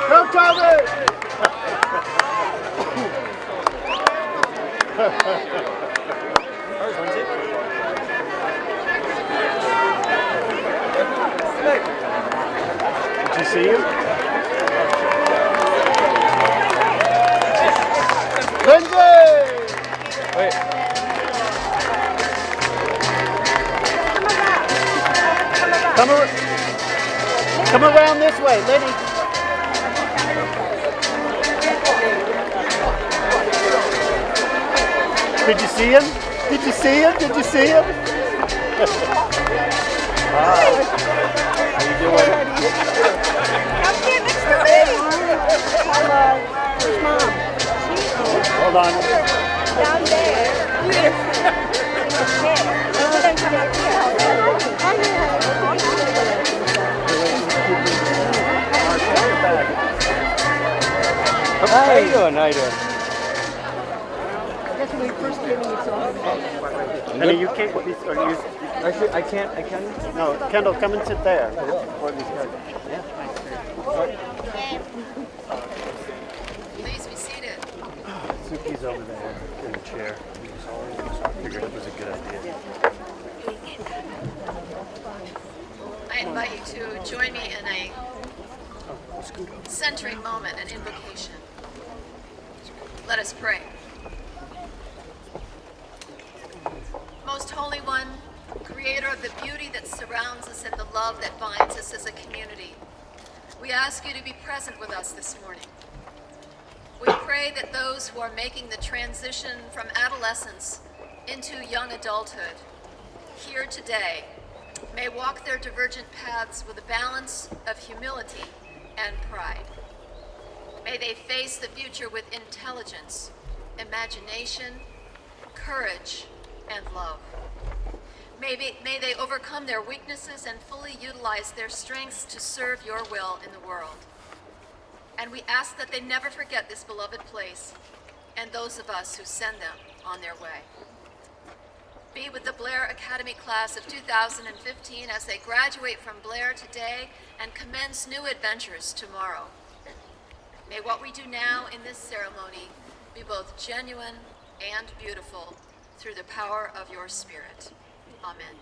Go, Thomas! Did you see him? Lindsay! Wait. Come around this way, Lenny. Did you see him? Did you see him? Did you see him? Hi. How you doing? Come here next to me. Hello. Where's Mom? Hold on. Down there. Okay. Over there, come up here. How you doing? How you doing? That's when we first came in, we saw him. And you can't. Actually, I can't. I can. No, Kendall, come and sit there. Yeah. Please be seated. Suki's over there in the chair. I figured it was a good idea. I invite you to join me in a centering moment, an invocation. Let us pray. Most Holy One, Creator of the beauty that surrounds us and the love that binds us as a community, we ask you to be present with us this morning. We pray that those who are making the transition from adolescence into young adulthood here today may walk their divergent paths with a balance of humility and pride. May they face the future with intelligence, imagination, courage, and love. May they overcome their weaknesses and fully utilize their strengths to serve your will in the world. And we ask that they never forget this beloved place and those of us who send them on their way. Be with the Blair Academy class of 2015 as they graduate from Blair today and commence new adventures tomorrow. May what we do now in this ceremony be both genuine and beautiful through the power of your Spirit. Amen.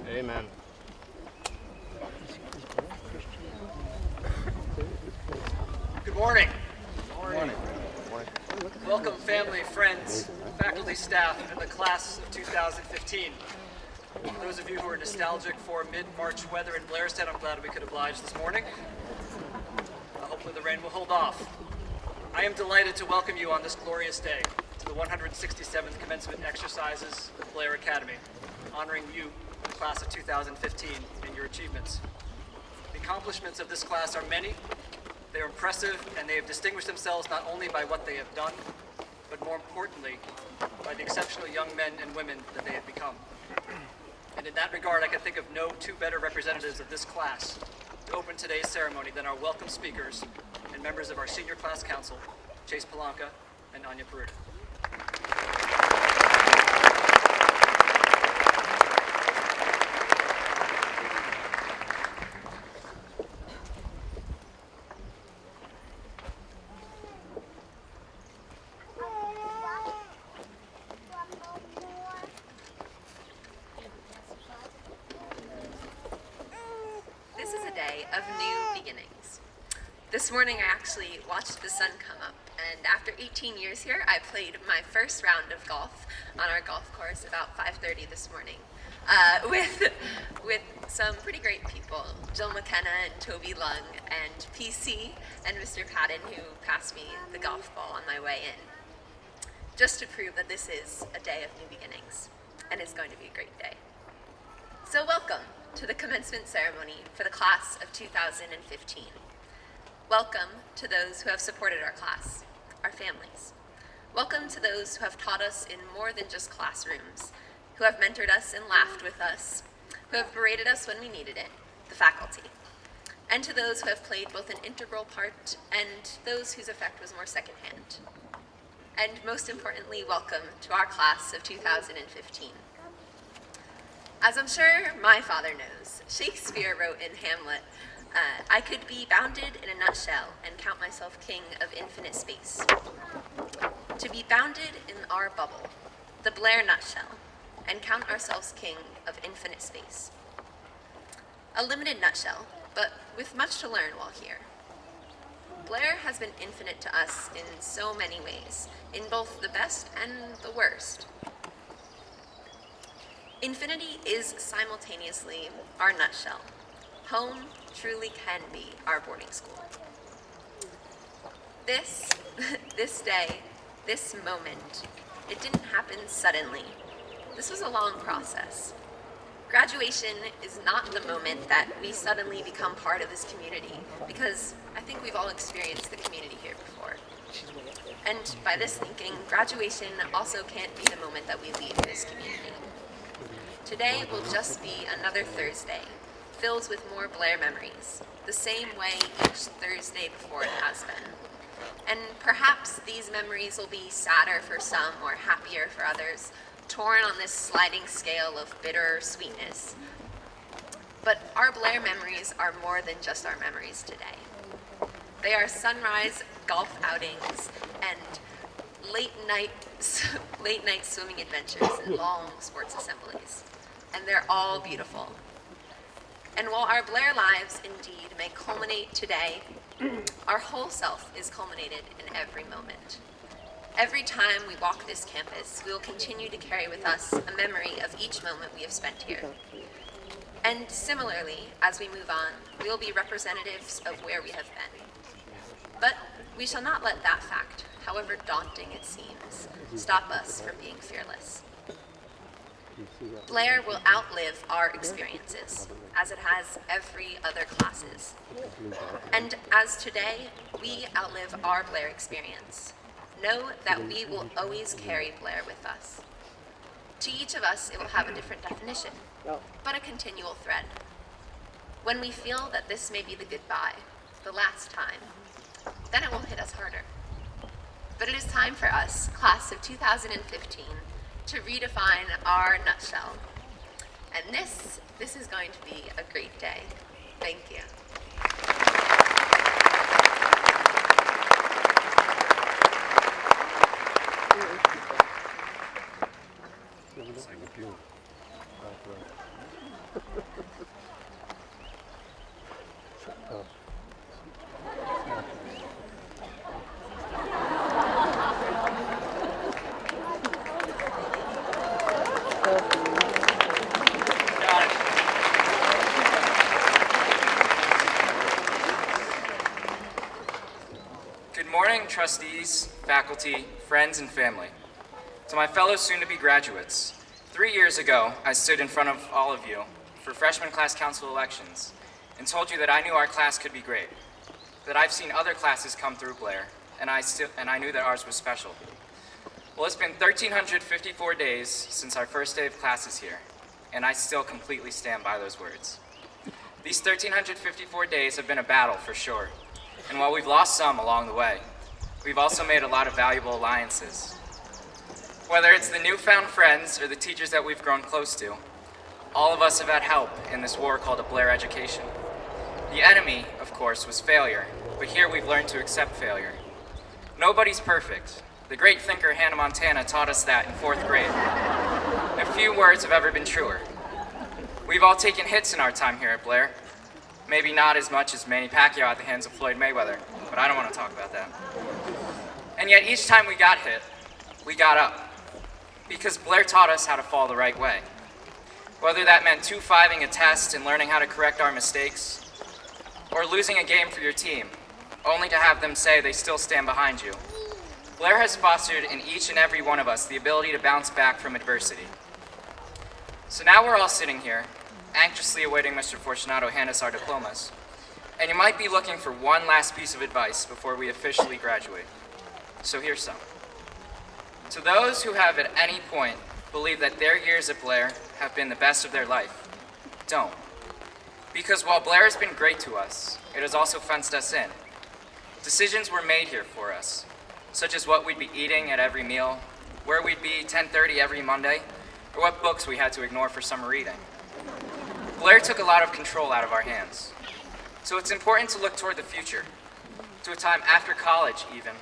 Amen. Good morning. Morning. Welcome, family, friends, faculty, staff, and the class of 2015. For those of you who are nostalgic for mid-March weather in Blairstown, I'm glad we could oblige this morning. Hopefully the rain will hold off. I am delighted to welcome you on this glorious day to the 167th Commencement exercises of Blair Academy, honoring you, the class of 2015, and your achievements. The accomplishments of this class are many. They are impressive, and they have distinguished themselves not only by what they have done, but more importantly, by the exceptional young men and women that they have become. And in that regard, I can think of no two better representatives of this class to open today's ceremony than our welcome speakers and members of our senior class council, Chase Palanca and Anya Peruta. This is a day of new beginnings. This morning I actually watched the sun come up, and after 18 years here, I played my first round of golf on our golf course about 5:30 this morning with some pretty great people, Jill McKenna and Toby Lung and PC and Mr. Patton, who passed me the golf ball on my way in, just to prove that this is a day of new beginnings, and it's going to be a great day. So welcome to the commencement ceremony for the class of 2015. Welcome to those who have supported our class, our families. Welcome to those who have taught us in more than just classrooms, who have mentored us and laughed with us, who have berated us when we needed it, the faculty. And to those who have played both an integral part and those whose effect was more secondhand. And most importantly, welcome to our class of 2015. As I'm sure my father knows, Shakespeare wrote in Hamlet, I could be bounded in a nutshell and count myself king of infinite space. To be bounded in our bubble, the Blair nutshell, and count ourselves king of infinite space. A limited nutshell, but with much to learn while here. Blair has been infinite to us in so many ways, in both the best and the worst. Infinity is simultaneously our nutshell. Home truly can be our boarding school. This day, this moment, it didn't happen suddenly. This was a long process. Graduation is not the moment that we suddenly become part of this community, because I think we've all experienced the community here before. And by this thinking, graduation also can't be the moment that we leave this community. Today will just be another Thursday, filled with more Blair memories, the same way each Thursday before it has been. And perhaps these memories will be sadder for some or happier for others, torn on this sliding scale of bitter sweetness. But our Blair memories are more than just our memories today. They are sunrise golf outings and late night swimming adventures and long sports assemblies. And they're all beautiful. And while our Blair lives indeed may culminate today, our whole self is culminated in every moment. Every time we walk this campus, we will continue to carry with us a memory of each moment we have spent here. And similarly, as we move on, we will be representatives of where we have been. But we shall not let that fact, however daunting it seems, stop us from being fearless. Blair will outlive our experiences, as it has every other classes. And as today, we outlive our Blair experience. Know that we will always carry Blair with us. To each of us, it will have a different definition, but a continual thread. When we feel that this may be the goodbye, the last time, then it will hit us harder. But it is time for us, class of 2015, to redefine our nutshell. And this is going to be a great day. Thank you. Good morning, trustees, faculty, friends, and family. To my fellow soon-to-be graduates, 3 years ago, I stood in front of all of you for freshman class council elections and told you that I knew our class could be great, that I've seen other classes come through Blair, and I knew that ours was special. Well, it's been 1,354 days since our first day of classes here, and I still completely stand by those words. These 1,354 days have been a battle for sure, and while we've lost some along the way, we've also made a lot of valuable alliances. Whether it's the newfound friends or the teachers that we've grown close to, all of us have had help in this war called a Blair education. The enemy, of course, was failure, but here we've learned to accept failure. Nobody's perfect. The great thinker Hannah Montana taught us that in 4th grade. And few words have ever been truer. We've all taken hits in our time here at Blair. Maybe not as much as Manny Pacquiao at the hands of Floyd Mayweather, but I don't want to talk about that. And yet each time we got hit, we got up. Because Blair taught us how to fall the right way. Whether that meant 2-5ing a test and learning how to correct our mistakes, or losing a game for your team, only to have them say they still stand behind you. Blair has fostered in each and every one of us the ability to bounce back from adversity. So now we're all sitting here, anxiously awaiting Mr. Fortunato hand us our diplomas, and you might be looking for one last piece of advice before we officially graduate. So here's some. To those who have at any point believed that their years at Blair have been the best of their life, don't. Because while Blair has been great to us, it has also fenced us in. Decisions were made here for us, such as what we'd be eating at every meal, where we'd be 10:30 every Monday, or what books we had to ignore for summer reading. Blair took a lot of control out of our hands. So it's important to look toward the future, to a time after college even,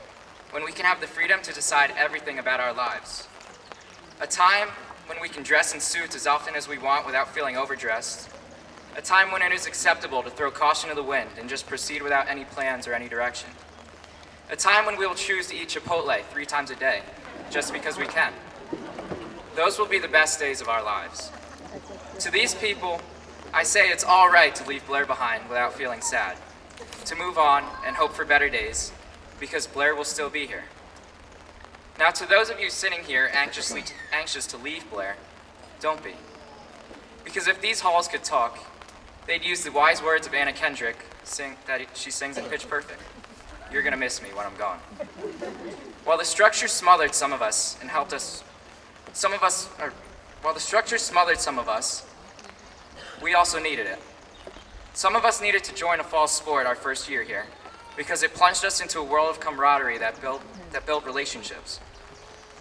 when we can have the freedom to decide everything about our lives. A time when we can dress in suits as often as we want without feeling overdressed. A time when it is acceptable to throw caution to the wind and just proceed without any plans or any direction. A time when we will choose to eat Chipotle 3 times a day, just because we can. Those will be the best days of our lives. To these people, I say it's all right to leave Blair behind without feeling sad, to move on and hope for better days, because Blair will still be here. Now, to those of you sitting here anxious to leave Blair, don't be. Because if these halls could talk, they'd use the wise words of Anna Kendrick that she sings in Pitch Perfect. You're gonna miss me when I'm gone. While the structure smothered some of us and helped us, while the structure smothered some of us, we also needed it. Some of us needed to join a fall sport our first year here because it plunged us into a world of camaraderie that built relationships.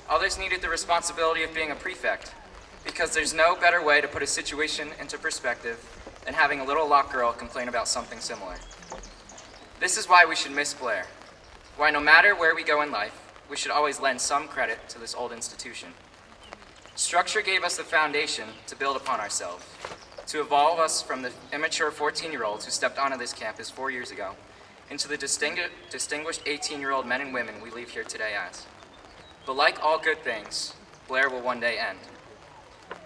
Others needed the responsibility of being a prefect because there's no better way to put a situation into perspective than having a little lock girl complain about something similar. This is why we should miss Blair, why no matter where we go in life, we should always lend some credit to this old institution. Structure gave us the foundation to build upon ourselves, to evolve us from the immature 14-year-olds who stepped onto this campus 4 years ago into the distinguished 18-year-old men and women we leave here today as. But like all good things, Blair will one day end.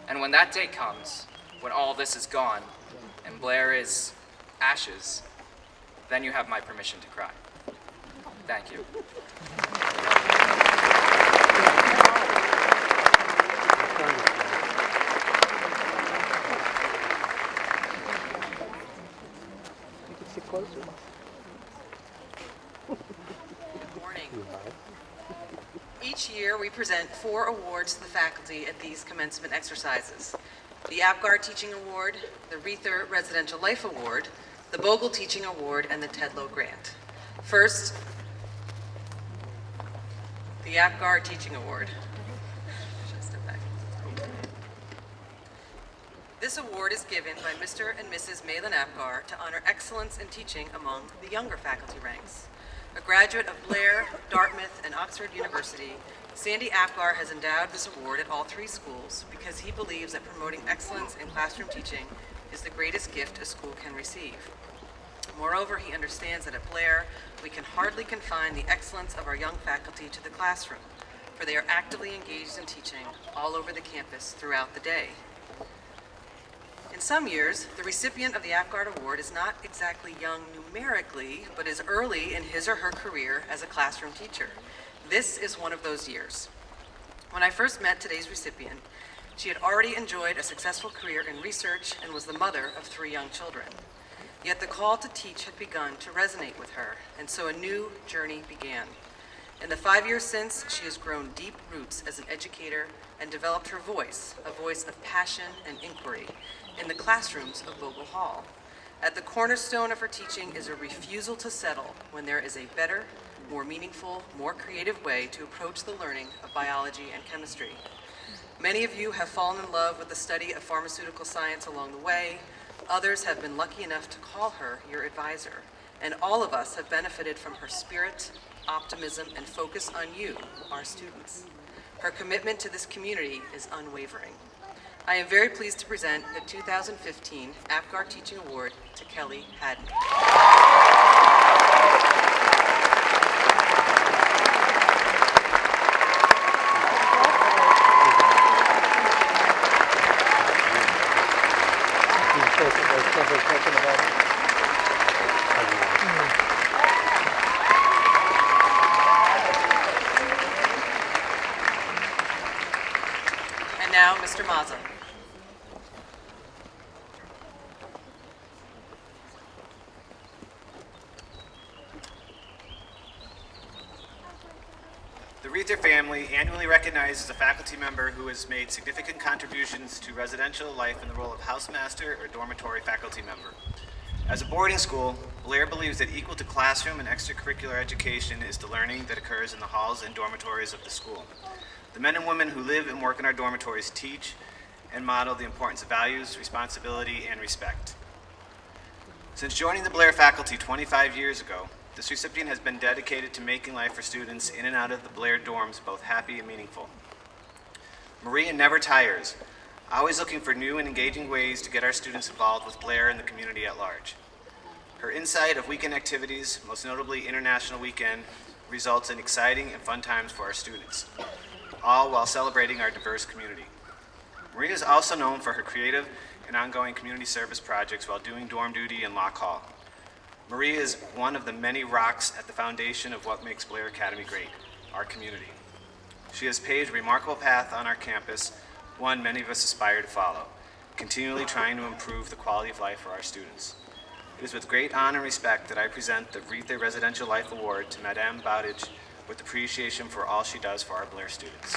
And when that day comes, when all this is gone, and Blair is ashes, then you have my permission to cry. Thank you. Good morning. Each year, we present 4 awards to the faculty at these commencement exercises. The APGAR Teaching Award, the Reether Residential Life Award, the Bogle Teaching Award, and the Ted Lowe Grant. First, the APGAR Teaching Award. Step back. This award is given by Mr. and Mrs. Malin Apgar to honor excellence in teaching among the younger faculty ranks. A graduate of Blair, Dartmouth, and Oxford University, Sandy Apgar has endowed this award at all 3 schools because he believes that promoting excellence in classroom teaching is the greatest gift a school can receive. Moreover, he understands that at Blair, we can hardly confine the excellence of our young faculty to the classroom, for they are actively engaged in teaching all over the campus throughout the day. In some years, the recipient of the Apgar Award is not exactly young numerically, but is early in his or her career as a classroom teacher. This is one of those years. When I first met today's recipient, she had already enjoyed a successful career in research and was the mother of 3 young children. Yet the call to teach had begun to resonate with her, and so a new journey began. In the 5 years since, she has grown deep roots as an educator and developed her voice, a voice of passion and inquiry, in the classrooms of Bogle Hall. At the cornerstone of her teaching is a refusal to settle when there is a better, more meaningful, more creative way to approach the learning of biology and chemistry. Many of you have fallen in love with the study of pharmaceutical science along the way. Others have been lucky enough to call her your advisor, and all of us have benefited from her spirit, optimism, and focus on you, our students. Her commitment to this community is unwavering. I am very pleased to present the 2015 APGAR Teaching Award to Kelly Haddon. And now, Mr. Mazza. The Reether family annually recognizes a faculty member who has made significant contributions to residential life in the role of housemaster or dormitory faculty member. As a boarding school, Blair believes that equal to classroom and extracurricular education is the learning that occurs in the halls and dormitories of the school. The men and women who live and work in our dormitories teach and model the importance of values, responsibility, and respect. Since joining the Blair faculty 25 years ago, this recipient has been dedicated to making life for students in and out of the Blair dorms both happy and meaningful. Maria never tires, always looking for new and engaging ways to get our students involved with Blair and the community at large. Her insight of weekend activities, most notably International Weekend, results in exciting and fun times for our students, all while celebrating our diverse community. Maria is also known for her creative and ongoing community service projects while doing dorm duty in Lock Hall. Maria is one of the many rocks at the foundation of what makes Blair Academy great, our community. She has paved a remarkable path on our campus, one many of us aspire to follow, continually trying to improve the quality of life for our students. It is with great honor and respect that I present the Rita Residential Life Award to Madame Bowditch with appreciation for all she does for our Blair students.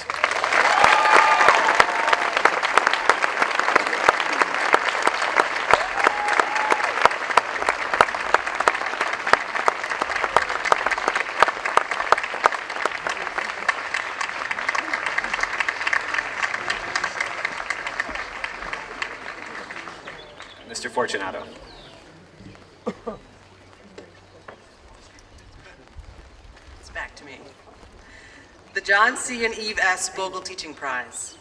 Mr. Fortunato. It's back to me. The John C. and Eve S. Bogle Teaching Prize.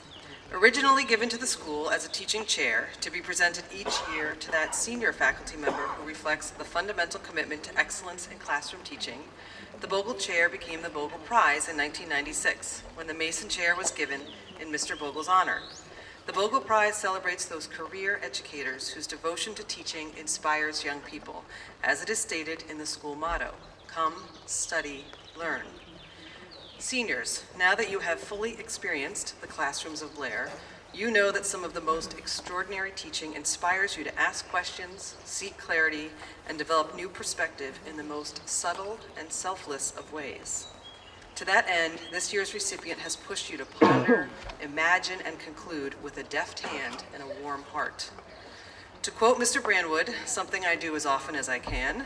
Originally given to the school as a teaching chair to be presented each year to that senior faculty member who reflects the fundamental commitment to excellence in classroom teaching, the Bogle Chair became the Bogle Prize in 1996 when the Mason Chair was given in Mr. Bogle's honor. The Bogle Prize celebrates those career educators whose devotion to teaching inspires young people, as it is stated in the school motto, "Come, study, learn." Seniors, now that you have fully experienced the classrooms of Blair, you know that some of the most extraordinary teaching inspires you to ask questions, seek clarity, and develop new perspective in the most subtle and selfless of ways. To that end, this year's recipient has pushed you to ponder, imagine, and conclude with a deft hand and a warm heart. To quote Mr. Brandwood, something I do as often as I can,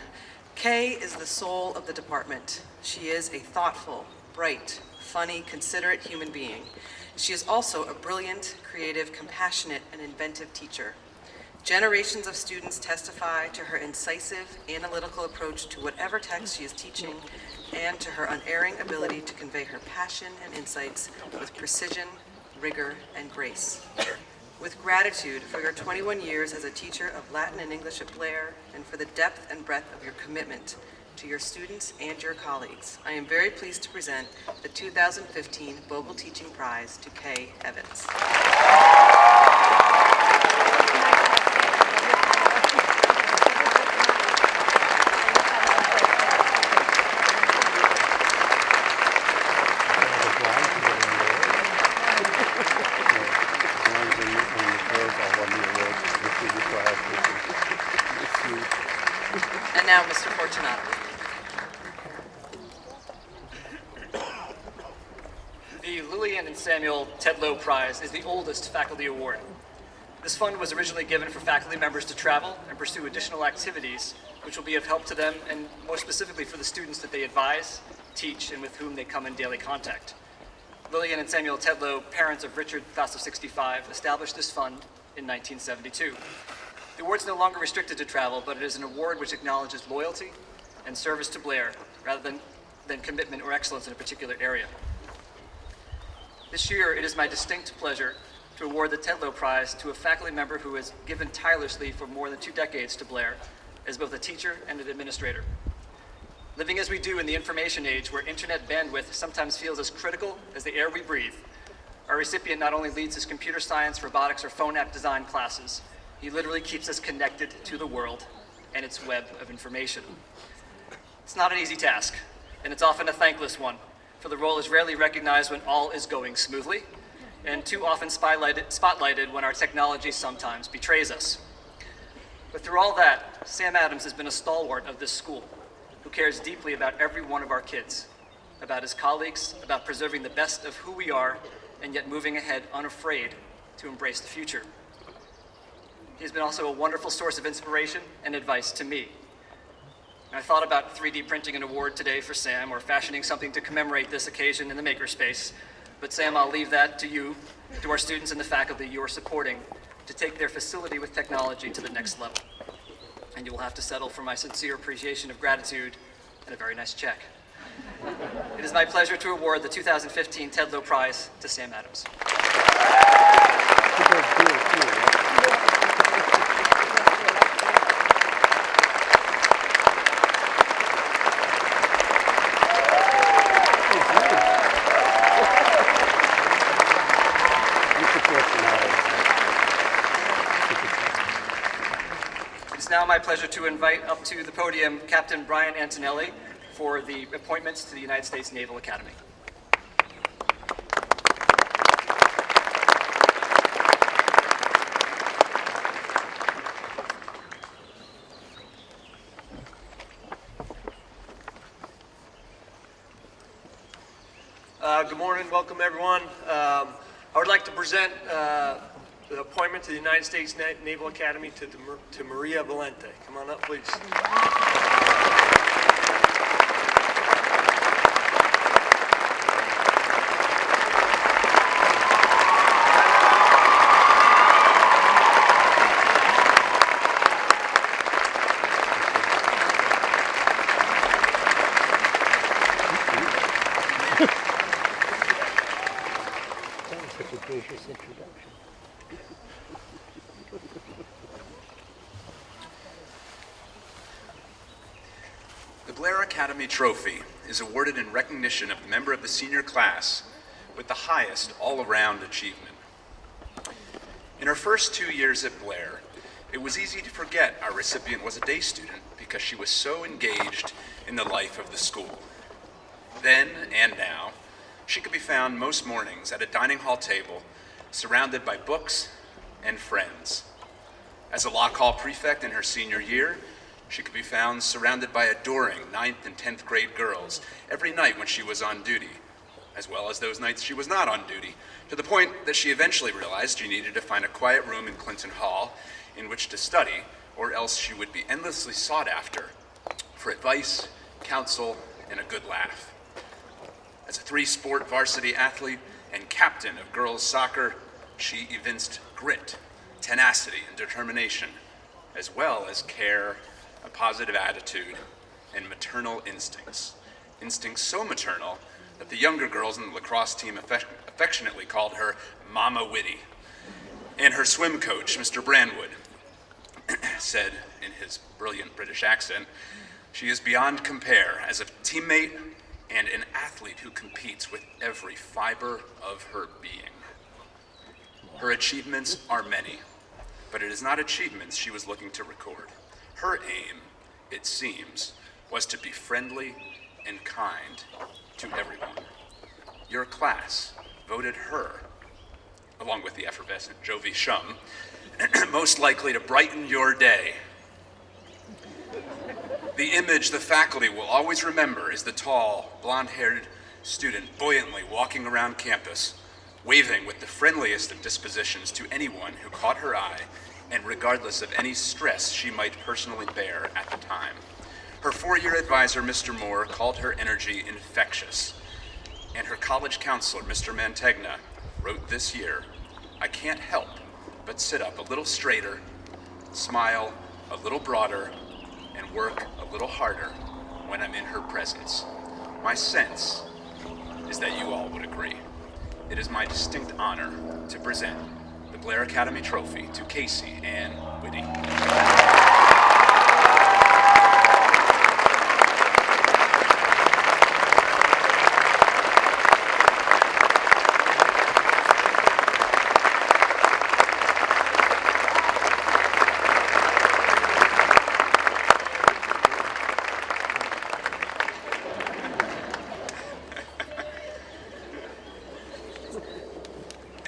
Kay is the soul of the department. She is a thoughtful, bright, funny, considerate human being. She is also a brilliant, creative, compassionate, and inventive teacher. Generations of students testify to her incisive, analytical approach to whatever text she is teaching and to her unerring ability to convey her passion and insights with precision, rigor, and grace. With gratitude for your 21 years as a teacher of Latin and English at Blair and for the depth and breadth of your commitment to your students and your colleagues, I am very pleased to present the 2015 Bogle Teaching Prize to Kay Evans. And now, Mr. Fortunato. The Lillian and Samuel Tedlow Prize is the oldest faculty award. This fund was originally given for faculty members to travel and pursue additional activities which will be of help to them and more specifically for the students that they advise, teach, and with whom they come in daily contact. Lillian and Samuel Tedlow, parents of Richard, class of '65, established this fund in 1972. The award is no longer restricted to travel, but it is an award which acknowledges loyalty and service to Blair rather than commitment or excellence in a particular area. This year, it is my distinct pleasure to award the Tedlow Prize to a faculty member who has given tirelessly for more than 2 decades to Blair as both a teacher and an administrator. Living as we do in the information age where internet bandwidth sometimes feels as critical as the air we breathe, our recipient not only leads his computer science, robotics, or phone app design classes, he literally keeps us connected to the world and its web of information. It's not an easy task, and it's often a thankless one, for the role is rarely recognized when all is going smoothly, and too often spotlighted when our technology sometimes betrays us. But through all that, Sam Adams has been a stalwart of this school, who cares deeply about every one of our kids, about his colleagues, about preserving the best of who we are, and yet moving ahead unafraid to embrace the future. He has been also a wonderful source of inspiration and advice to me. I thought about 3D printing an award today for Sam or fashioning something to commemorate this occasion in the makerspace. But Sam, I'll leave that to you, to our students and the faculty you are supporting, to take their facility with technology to the next level. and you will have to settle for my sincere appreciation of gratitude and a very nice check. It is my pleasure to award the 2015 Ted Lowe Prize to Sam Adams. It's now my pleasure to invite up to the podium Captain Brian Antonelli for the appointments to the United States Naval Academy. Good morning, welcome everyone. I would like to present the appointment to the United States Naval Academy to Maria Valente. Come on up, please. The Blair Academy Trophy is awarded in recognition of the member of the senior class with the highest all-around achievement. In her first 2 years at Blair, it was easy to forget our recipient was a day student because she was so engaged in the life of the school. Then and now, she could be found most mornings at a dining hall table surrounded by books and friends. As a lock hall prefect in her senior year, she could be found surrounded by adoring 9th and 10th grade girls every night when she was on duty, as well as those nights she was not on duty, to the point that she eventually realized she needed to find a quiet room in Clinton Hall in which to study, or else she would be endlessly sought after for advice, counsel, and a good laugh. As a 3-sport varsity athlete and captain of girls soccer, she evinced grit, tenacity, and determination, as well as care, a positive attitude, and maternal instincts. Instincts so maternal that the younger girls in the lacrosse team affectionately called her Mama Witty. And her swim coach, Mr. Brandwood, said in his brilliant British accent, "She is beyond compare as a teammate and an athlete who competes with every fiber of her being." Her achievements are many, but it is not achievements she was looking to record. Her aim, it seems, was to be friendly and kind to everyone. Your class voted her, along with the effervescent Jovi Shum, most likely to brighten your day. The image the faculty will always remember is the tall, blonde-haired student buoyantly walking around campus, waving with the friendliest of dispositions to anyone who caught her eye, and regardless of any stress she might personally bear at the time. Her 4-year advisor, Mr. Moore, called her energy infectious, and her college counselor, Mr. Mantegna, wrote this year, "I can't help but sit up a little straighter, smile a little broader, and work a little harder when I'm in her presence." My sense is that you all would agree. It is my distinct honor to present the Blair Academy Trophy to Casey Ann Whitty.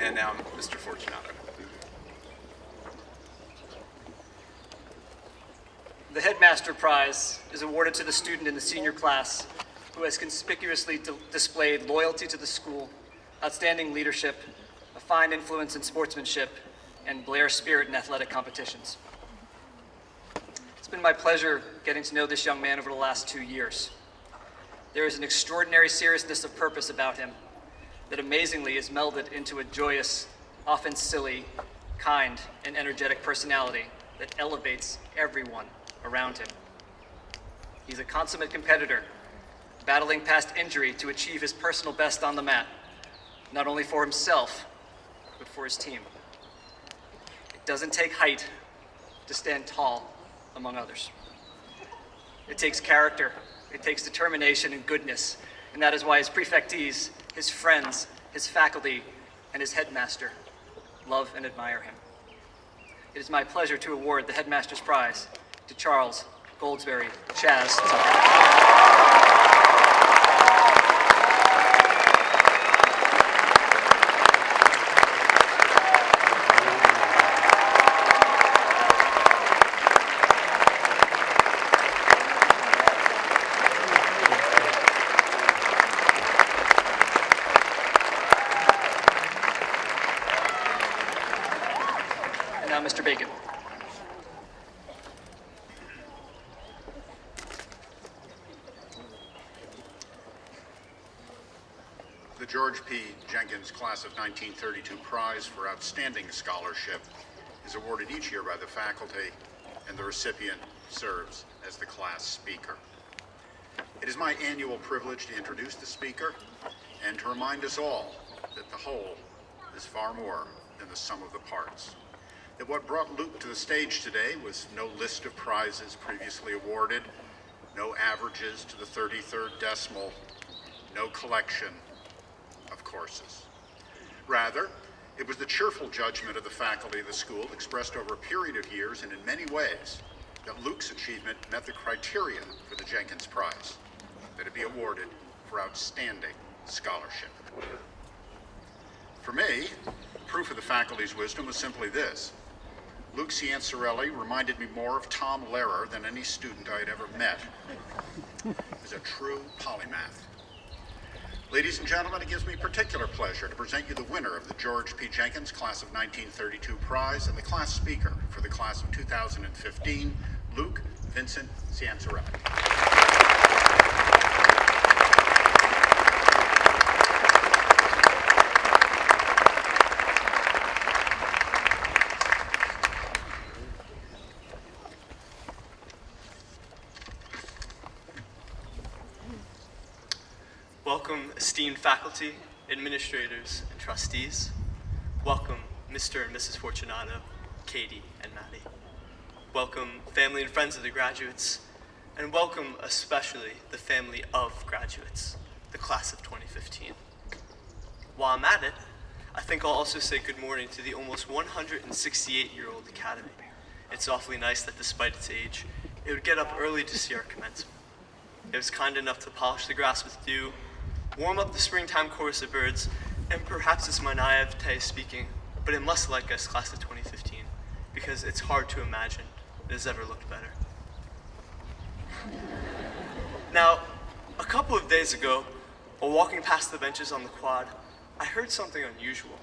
And now, Mr. Fortunato. The Headmaster Prize is awarded to the student in the senior class who has conspicuously displayed loyalty to the school, outstanding leadership, a fine influence in sportsmanship, and Blair spirit in athletic competitions. It's been my pleasure getting to know this young man over the last 2 years. There is an extraordinary seriousness of purpose about him that amazingly is melded into a joyous, often silly, kind, and energetic personality that elevates everyone around him. He's a consummate competitor, battling past injury to achieve his personal best on the mat, not only for himself, but for his team. It doesn't take height to stand tall among others. It takes character, it takes determination and goodness, and that is why his prefectees, his friends, his faculty, and his headmaster love and admire him. It is my pleasure to award the Headmaster's Prize to Charles Goldsberry Chaz Tucker. And now Mr. Bacon. The George P. Jenkins Class of 1932 Prize for Outstanding Scholarship is awarded each year by the faculty, and the recipient serves as the class speaker. It is my annual privilege to introduce the speaker and to remind us all that the whole is far more than the sum of the parts. That what brought Luke to the stage today was no list of prizes previously awarded, no averages to the 33rd decimal, no collection of courses. Rather, it was the cheerful judgment of the faculty of the school expressed over a period of years and in many ways that Luke's achievement met the criteria for the Jenkins Prize, that it be awarded for outstanding scholarship. For me, proof of the faculty's wisdom was simply this. Luke Ciancarelli reminded me more of Tom Lehrer than any student I had ever met. He was a true polymath. Ladies and gentlemen, it gives me particular pleasure to present you the winner of the George P. Jenkins Class of 1932 Prize and the class speaker for the class of 2015, Luke Vincent Ciancarelli. Welcome, esteemed faculty, administrators, and trustees. Welcome, Mr. and Mrs. Fortunato, Katie, and Maddie. Welcome, family and friends of the graduates, and welcome especially the family of graduates, the class of 2015. While I'm at it, I think I'll also say good morning to the almost 168-year-old academy. It's awfully nice that despite its age, it would get up early to see our commencement. It was kind enough to polish the grass with dew, warm up the springtime chorus of birds, and perhaps it's my naivete speaking, but it must like us, class of 2015, because it's hard to imagine it has ever looked better. Now, a couple of days ago, while walking past the benches on the quad, I heard something unusual.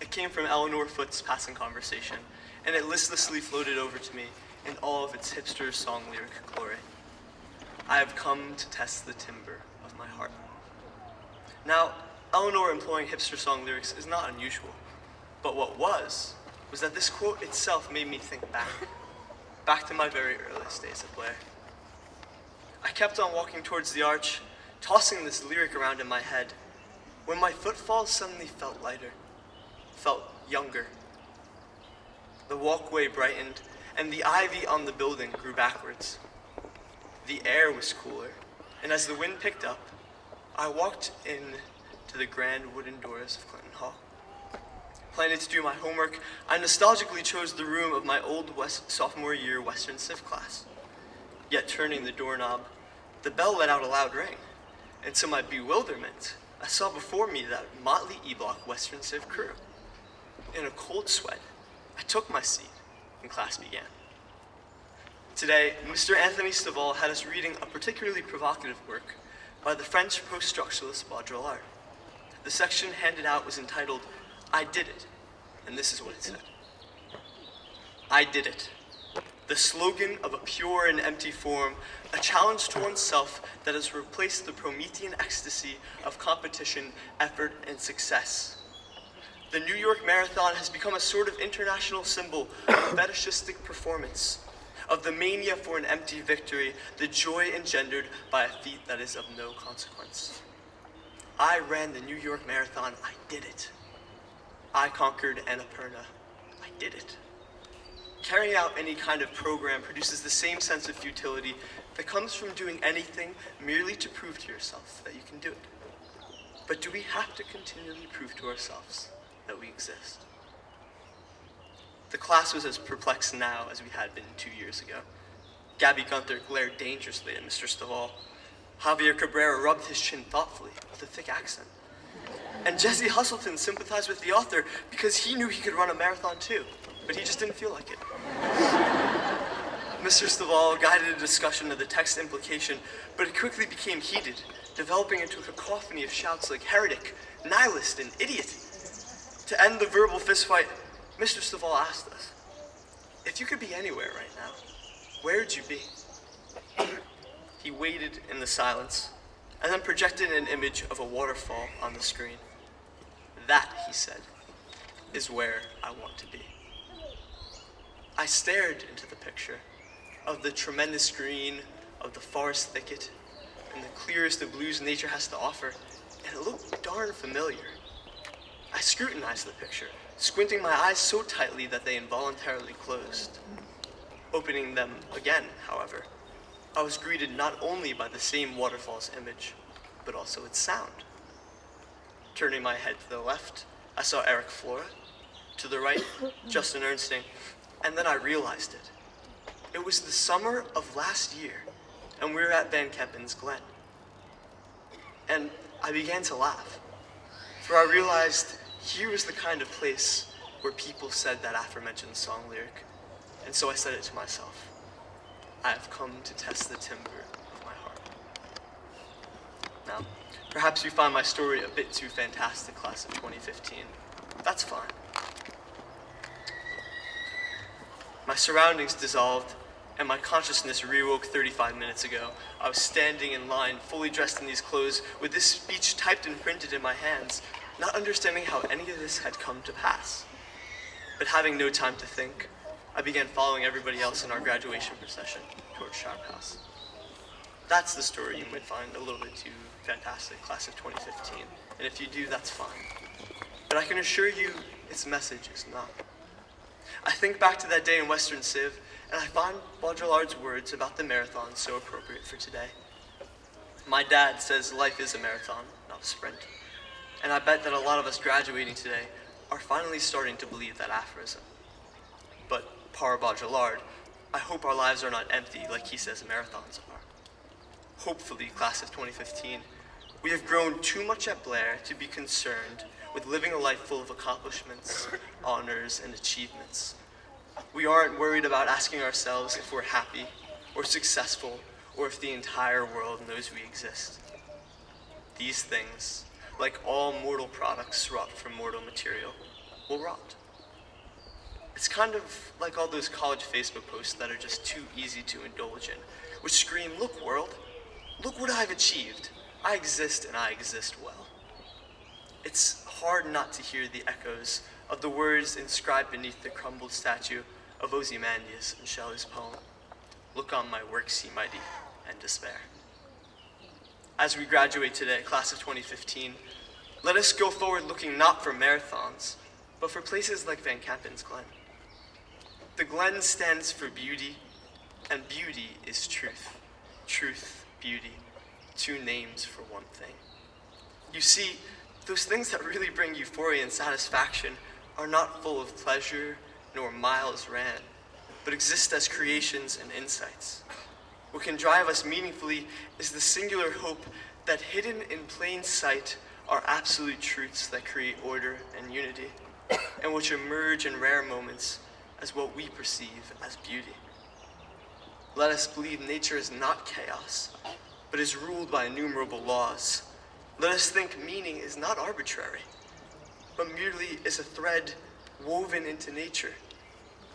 It came from Eleanor Foote's passing conversation, and it listlessly floated over to me in all of its hipster song lyric glory. I have come to test the timber of my heart. Now, Eleanor employing hipster song lyrics is not unusual, but what was that this quote itself made me think back to my very earliest days at Blair. I kept on walking towards the arch, tossing this lyric around in my head, when my footfalls suddenly felt lighter, felt younger. The walkway brightened, and the ivy on the building grew backwards. The air was cooler, and as the wind picked up, I walked in to the grand wooden doors of Clinton Hall. Planning to do my homework, I nostalgically chose the room of my old sophomore year Western Civ class. Yet turning the doorknob, the bell let out a loud ring, and to my bewilderment, I saw before me that motley E-Block Western Civ crew. In a cold sweat, I took my seat, and class began. Today, Mr. Anthony Stovall had us reading a particularly provocative work by the French post-structuralist Baudrillard. The section handed out was entitled, "I Did It," and this is what it said. I did it. The slogan of a pure and empty form, a challenge to oneself that has replaced the Promethean ecstasy of competition, effort, and success. The New York Marathon has become a sort of international symbol of fetishistic performance, of the mania for an empty victory, the joy engendered by a feat that is of no consequence. I ran the New York Marathon. I did it. I conquered Annapurna. I did it. Carrying out any kind of program produces the same sense of futility that comes from doing anything merely to prove to yourself that you can do it. But do we have to continually prove to ourselves that we exist? The class was as perplexed now as we had been 2 years ago. Gabby Gunther glared dangerously at Mr. Stovall. Javier Cabrera rubbed his chin thoughtfully with a thick accent. And Jesse Hustleton sympathized with the author because he knew he could run a marathon too, but he just didn't feel like it. Mr. Stovall guided a discussion of the text implication, but it quickly became heated, developing into a cacophony of shouts like heretic, nihilist, and idiot. To end the verbal fistfight, Mr. Stovall asked us, if you could be anywhere right now, where'd you be? He waited in the silence, and then projected an image of a waterfall on the screen. That, he said, is where I want to be. I stared into the picture of the tremendous green of the forest thicket and the clearest of blues nature has to offer, and it looked darn familiar. I scrutinized the picture, squinting my eyes so tightly that they involuntarily closed. Opening them again, however, I was greeted not only by the same waterfall's image, but also its sound. Turning my head to the left, I saw Eric Flora. To the right, Justin Ernsting, and then I realized it. It was the summer of last year, and we were at Van Kempen's Glen. And I began to laugh, for I realized here was the kind of place where people said that aforementioned song lyric, and so I said it to myself. I have come to test the timber of my heart. Now, perhaps you find my story a bit too fantastic, class of 2015. That's fine. My surroundings dissolved, and my consciousness reawoke 35 minutes ago. I was standing in line, fully dressed in these clothes, with this speech typed and printed in my hands, not understanding how any of this had come to pass. But having no time to think, I began following everybody else in our graduation procession towards Sharp House. That's the story you might find a little bit too fantastic, class of 2015. And if you do, that's fine. But I can assure you, its message is not. I think back to that day in Western Civ, and I find Baudrillard's words about the marathon so appropriate for today. My dad says life is a marathon, not a sprint. And I bet that a lot of us graduating today are finally starting to believe that aphorism. But par Baudrillard, I hope our lives are not empty like he says marathons are. Hopefully, class of 2015, we have grown too much at Blair to be concerned with living a life full of accomplishments, honors, and achievements. We aren't worried about asking ourselves if we're happy or successful or if the entire world knows we exist. These things, like all mortal products wrought from mortal material, will rot. It's kind of like all those college Facebook posts that are just too easy to indulge in, which scream, "Look, world, look what I've achieved. I exist and I exist well." It's hard not to hear the echoes of the words inscribed beneath the crumbled statue of Ozymandias in Shelley's poem, "Look on my works, ye mighty, and despair." As we graduate today, class of 2015, let us go forward looking not for marathons, but for places like Van Kempen's Glen. The Glen stands for beauty, and beauty is truth. Truth, beauty, two names for one thing. You see, those things that really bring euphoria and satisfaction are not full of pleasure nor miles ran, but exist as creations and insights. What can drive us meaningfully is the singular hope that hidden in plain sight are absolute truths that create order and unity, and which emerge in rare moments as what we perceive as beauty. Let us believe nature is not chaos, but is ruled by innumerable laws. Let us think meaning is not arbitrary, but merely is a thread woven into nature,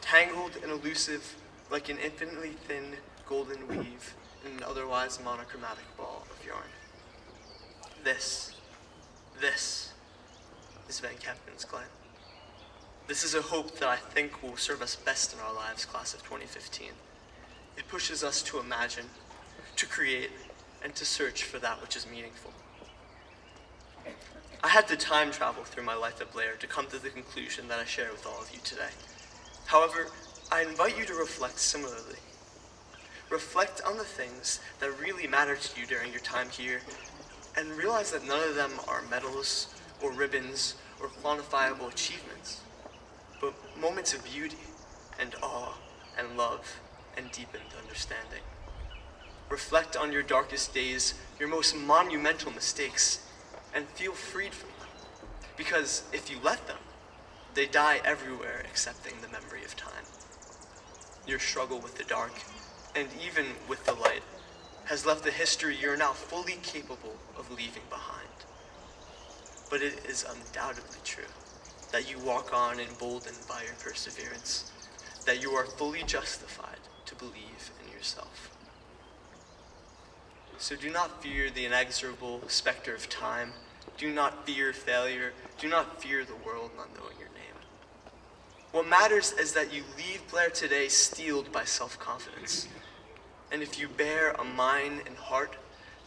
tangled and elusive like an infinitely thin golden weave in an otherwise monochromatic ball of yarn. This is Van Kempen's Glen. This is a hope that I think will serve us best in our lives, class of 2015. It pushes us to imagine, to create, and to search for that which is meaningful. I had to time travel through my life at Blair to come to the conclusion that I share with all of you today. However, I invite you to reflect similarly. Reflect on the things that really matter to you during your time here, and realize that none of them are medals or ribbons or quantifiable achievements, but moments of beauty and awe and love and deepened understanding. Reflect on your darkest days, your most monumental mistakes, and feel freed from them. Because if you let them, they die everywhere excepting the memory of time. Your struggle with the dark, and even with the light, has left a history you're now fully capable of leaving behind. But it is undoubtedly true that you walk on emboldened by your perseverance, that you are fully justified to believe in yourself. So do not fear the inexorable specter of time. Do not fear failure. Do not fear the world not knowing your name. What matters is that you leave Blair today steeled by self-confidence. And if you bear a mind and heart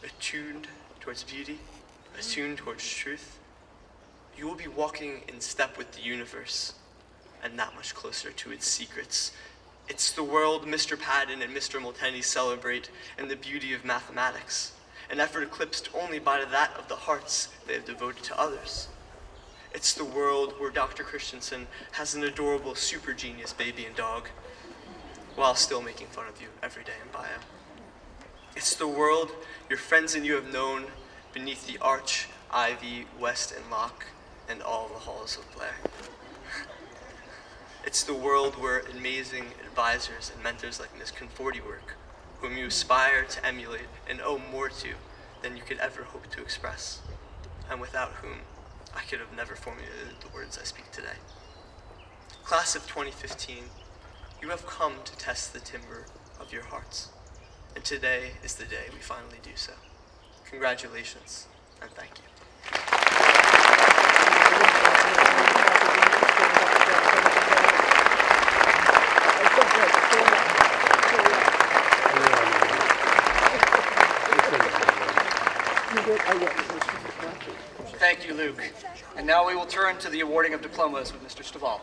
attuned towards beauty, attuned towards truth, you will be walking in step with the universe and that much closer to its secrets. It's the world Mr. Padden and Mr. Multenny celebrate in the beauty of mathematics, an effort eclipsed only by that of the hearts they have devoted to others. It's the world where Dr. Christensen has an adorable super genius baby and dog, while still making fun of you every day in bio. It's the world your friends and you have known beneath the arch, ivy, west, and lock, and all the halls of Blair. It's the world where amazing advisors and mentors like Ms. Conforti work, whom you aspire to emulate and owe more to than you could ever hope to express, and without whom I could have never formulated the words I speak today. Class of 2015, you have come to test the timber of your hearts, and today is the day we finally do so. Congratulations, and thank you. Thank you, Luke. And now we will turn to the awarding of diplomas with Mr. Stovall.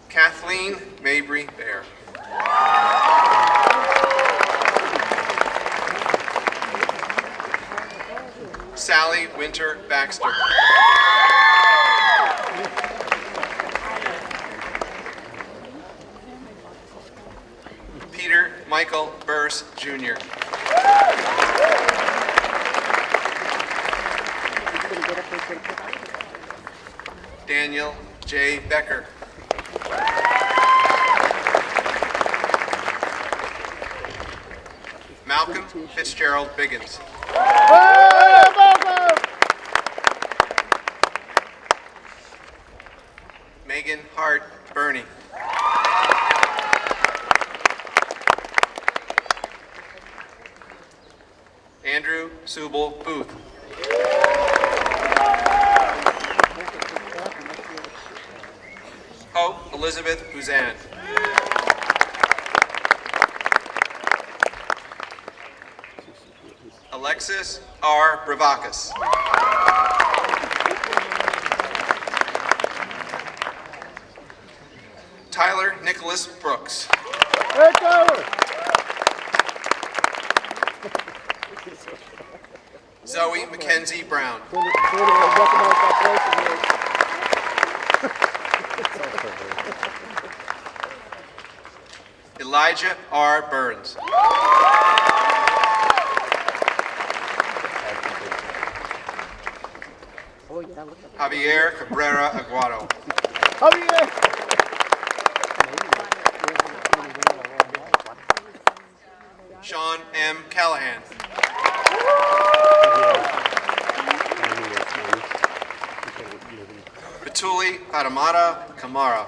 Kathleen Mabry Bear. Sally Winter Baxter. Peter Michael Burse, Jr. Daniel J. Becker. Malcolm Fitzgerald Biggins. Megan Hart Burney. Andrew Subel Booth. Hope Elizabeth Buzan. Alexis R. Bravakis. Tyler Nicholas Brooks. Zoe Mackenzie Brown. Elijah R. Burns. Javier Cabrera Aguado. Sean M. Callahan. Batuli Padamata Kamara.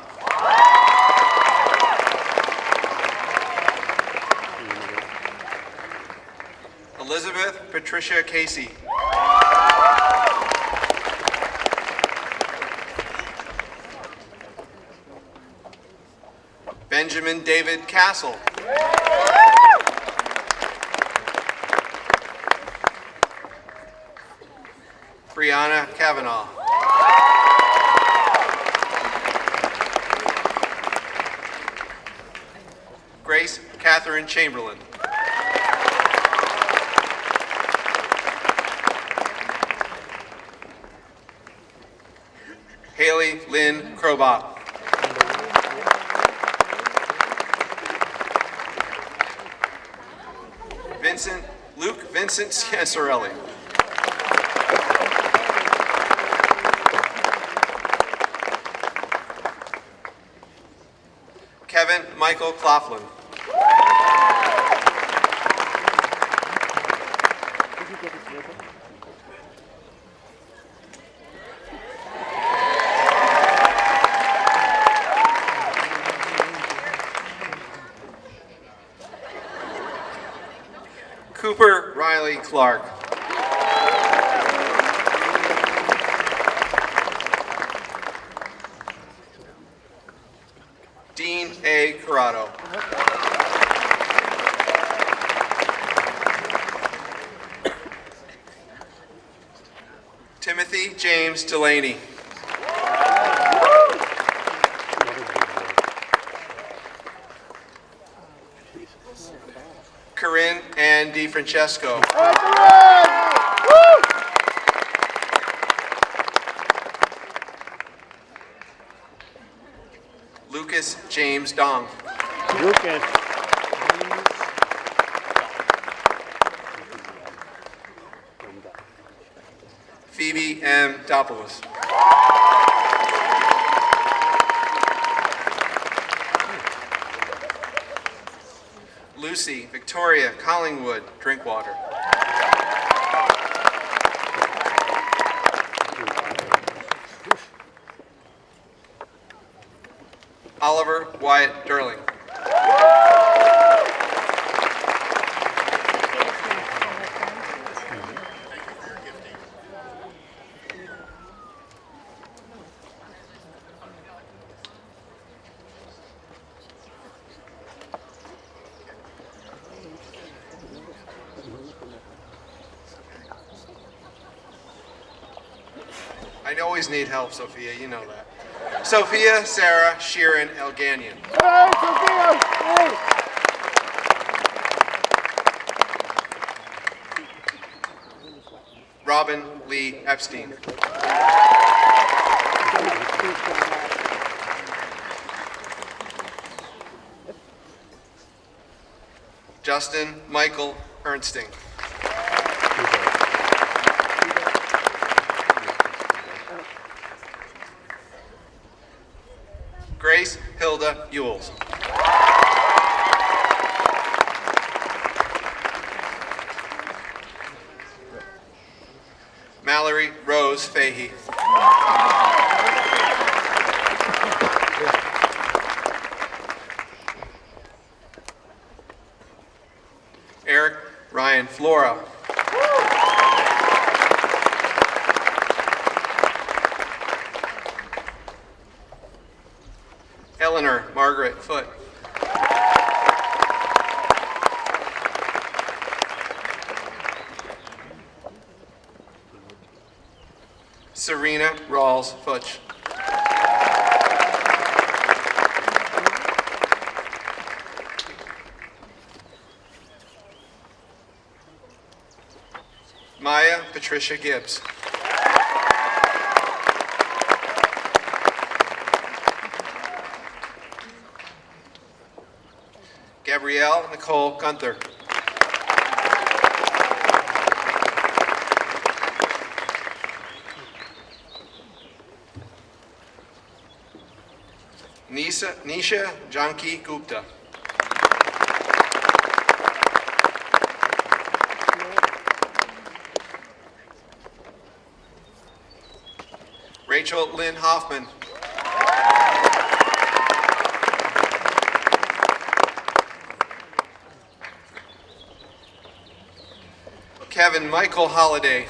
Elizabeth Patricia Casey. Benjamin David Castle. Brianna Kavanaugh. Grace Catherine Chamberlain. Haley Lynn Crobot. Luke Vincent Scansorelli. Kevin Michael Claflin. Cooper Riley Clark. Dean A. Corrado. Timothy James Delaney. Corinne Ann DiFrancesco. Lucas James Dong. Lucas. Phoebe M. Dopoulos. Lucy Victoria Collingwood Drinkwater. Oliver Wyatt Durling. I always need help, Sophia, you know that. Sophia Sarah Sheeran Elganian. Hey, Sophia! Hey! Robin Lee Epstein. Justin Michael Ernsting. Grace Hilda Ewells. Mallory Rose Fahey. Eric Ryan Flora. Eleanor Margaret Foote. Serena Rawls Futch. Maya Patricia Gibbs. Gabrielle Nicole Gunther. Nisha Janki Gupta. Rachel Lynn Hoffman. Kevin Michael Holliday.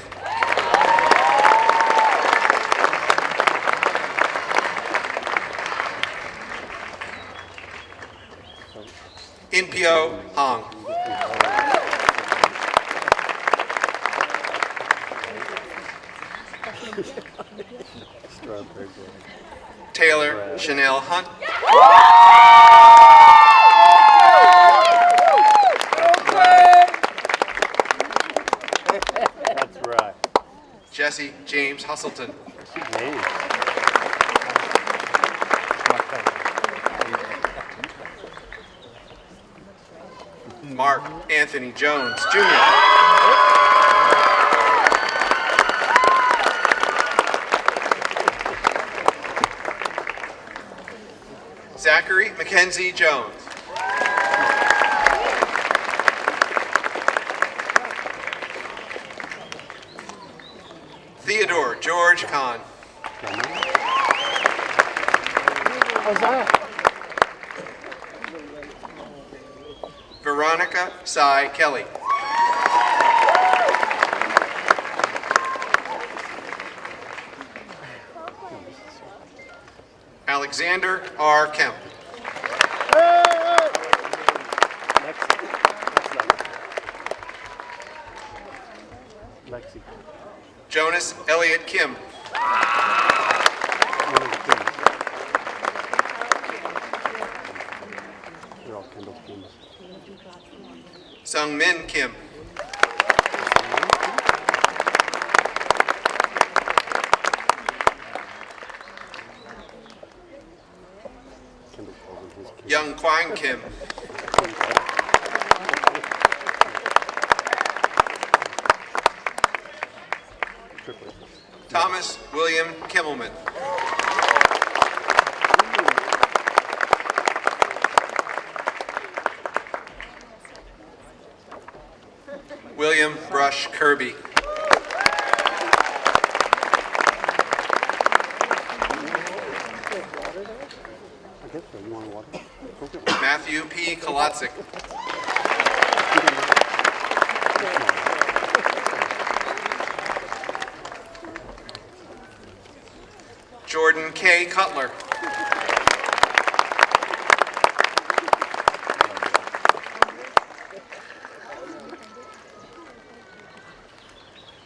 Inpyo Hong. Taylor Chanel Hunt. That's right. Jesse James Hustleton. Mark Anthony Jones, Jr. Zachary Mackenzie Jones. Theodore George Kahn. How's that? Veronica Cy Kelly. Alexander R. Kemp. Lexi. Jonas Elliott Kim. They're all Kendall Kim. Sung Min Kim. Young Kwang Kim. Thomas William Kimmelman. William Brush Kirby. Matthew P. Kolotzik. Jordan K. Cutler.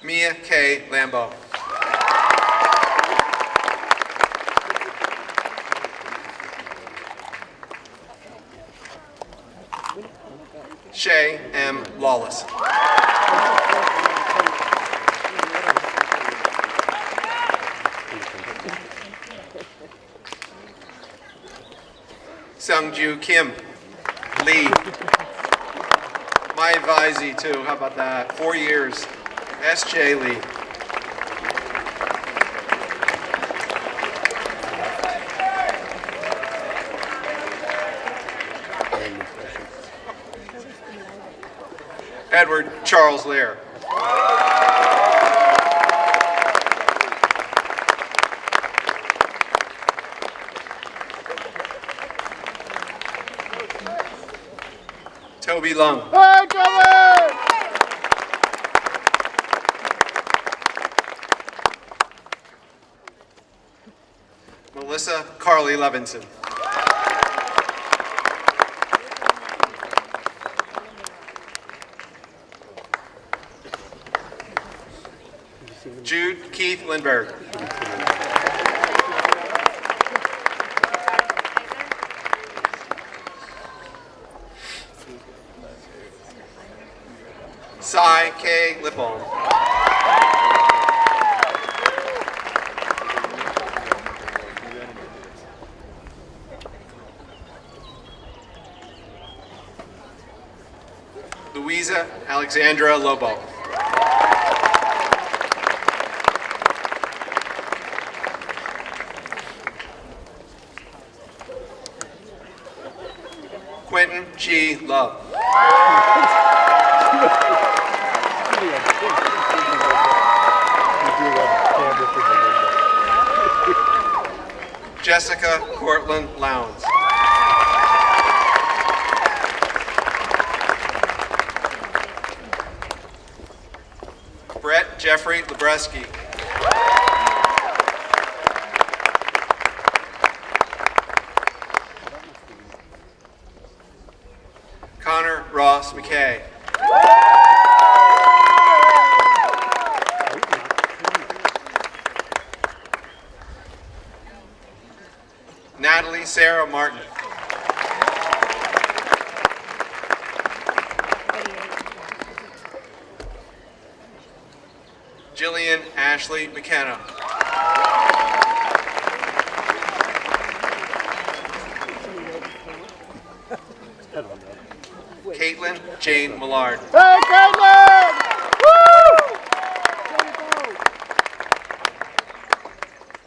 Mia K. Lambeau. Shay M. Lawless. Sungju Kim. Lee. My advisee too, how about that? 4 years. S.J. Lee. Edward Charles Lair. Toby Lung. Hey, Toby! Melissa Carly Levinson. Jude Keith Lindberg. Cy K. Lipholm. Louisa Alexandra Lobo. Quentin G. Love. Jessica Cortland Lowndes. Jeffrey Lebreski. Connor Ross McKay. Natalie Sarah Martin. Jillian Ashley McKenna. Caitlin Jane Millard. Hey, Caitlin! Woo!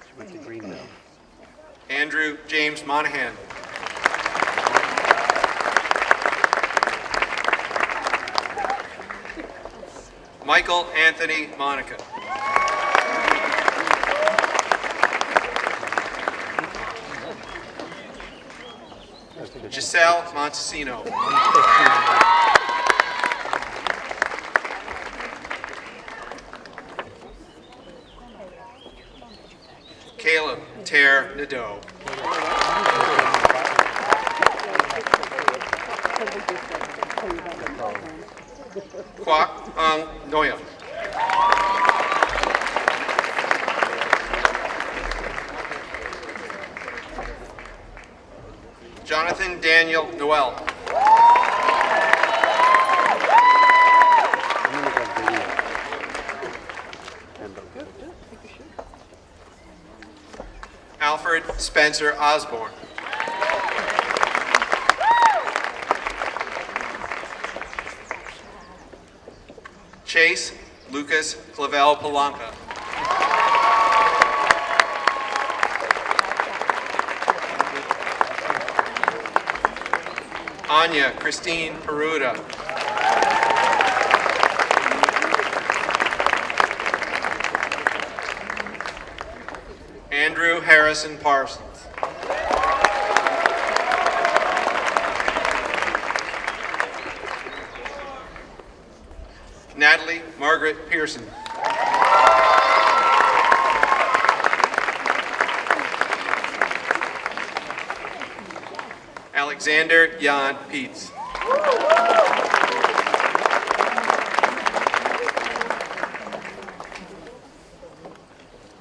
She went to Greenville. Andrew James Monahan. Michael Anthony Monica. Giselle Montesino. Caleb Ter Nadeau. Kwak Ang Noya. Jonathan Daniel Noel. Alfred Spencer Osborne. Chase Lucas Clavel Palanca. Anya Christine Peruta. Andrew Harrison Parsons. Natalie Margaret Pearson. Alexander Jan Peets.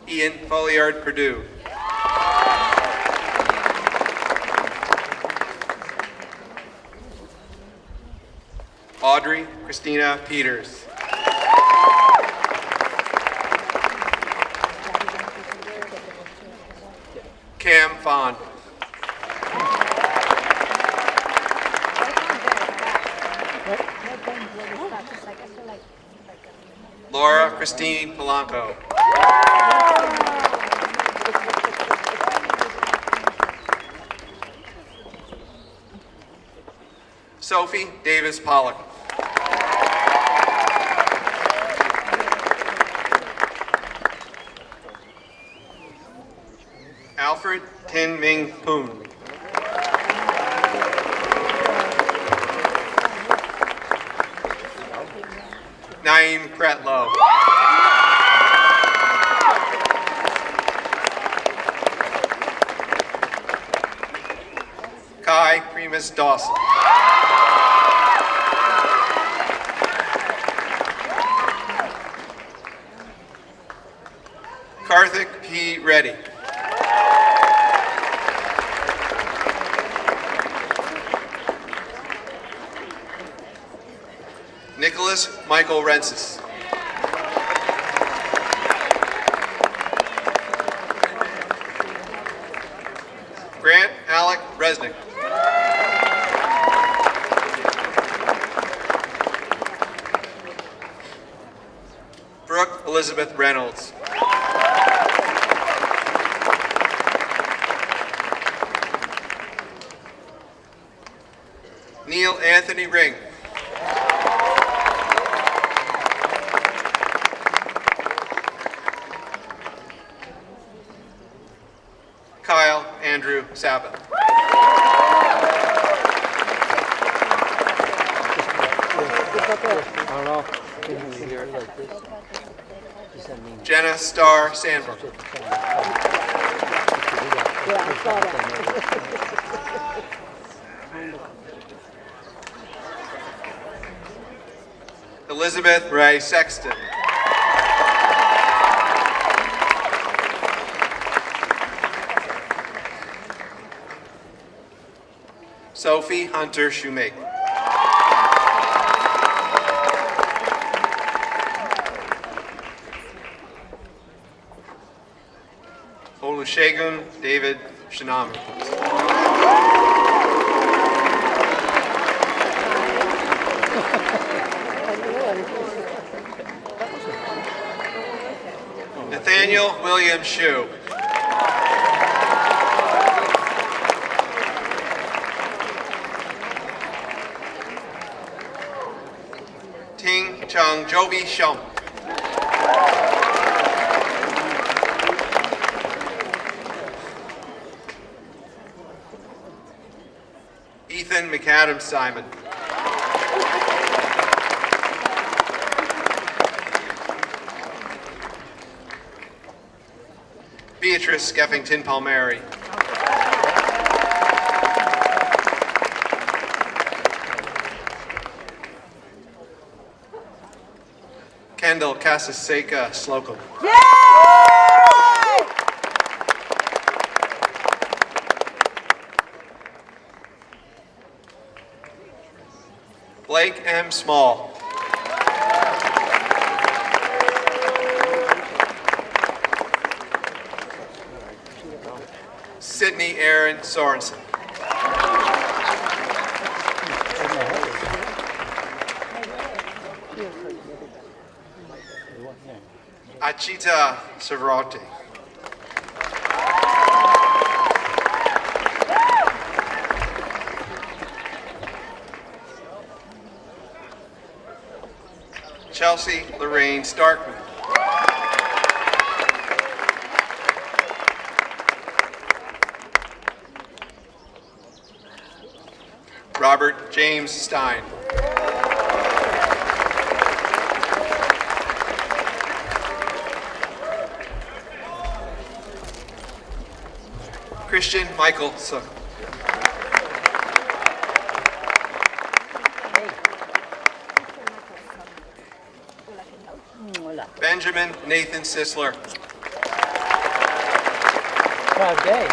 Ian Folliard Purdue. Audrey Christina Peters. Cam Fond. Laura Christine Polanco. Sophie Davis Pollock. Alfred Tin Ming Poon. Naeem Pretlow. Kai Primus Dawson. Karthik P. Reddy. Nicholas Michael Rensis. Grant Alec Resnick. Brooke Elizabeth Reynolds. Neil Anthony Ring. Kyle Andrew Sabbath. I don't know. Jenna Starr Sandberg. Elizabeth Ray Sexton. Sophie Hunter Shoemaker. Olusegun David Shinami. Nathaniel William Shue. Ting Chung Jovi Shum. Ethan McAdams Simon. Beatrice Skeffington Palmieri. Kendall Casaseka Slocum. Blake M. Small. Sydney Aaron Sorensen. Achita Savrati. Chelsea Lorraine Starkman. Robert James Stein. Christian Michael Sook. Benjamin Nathan Sisler. Proud day.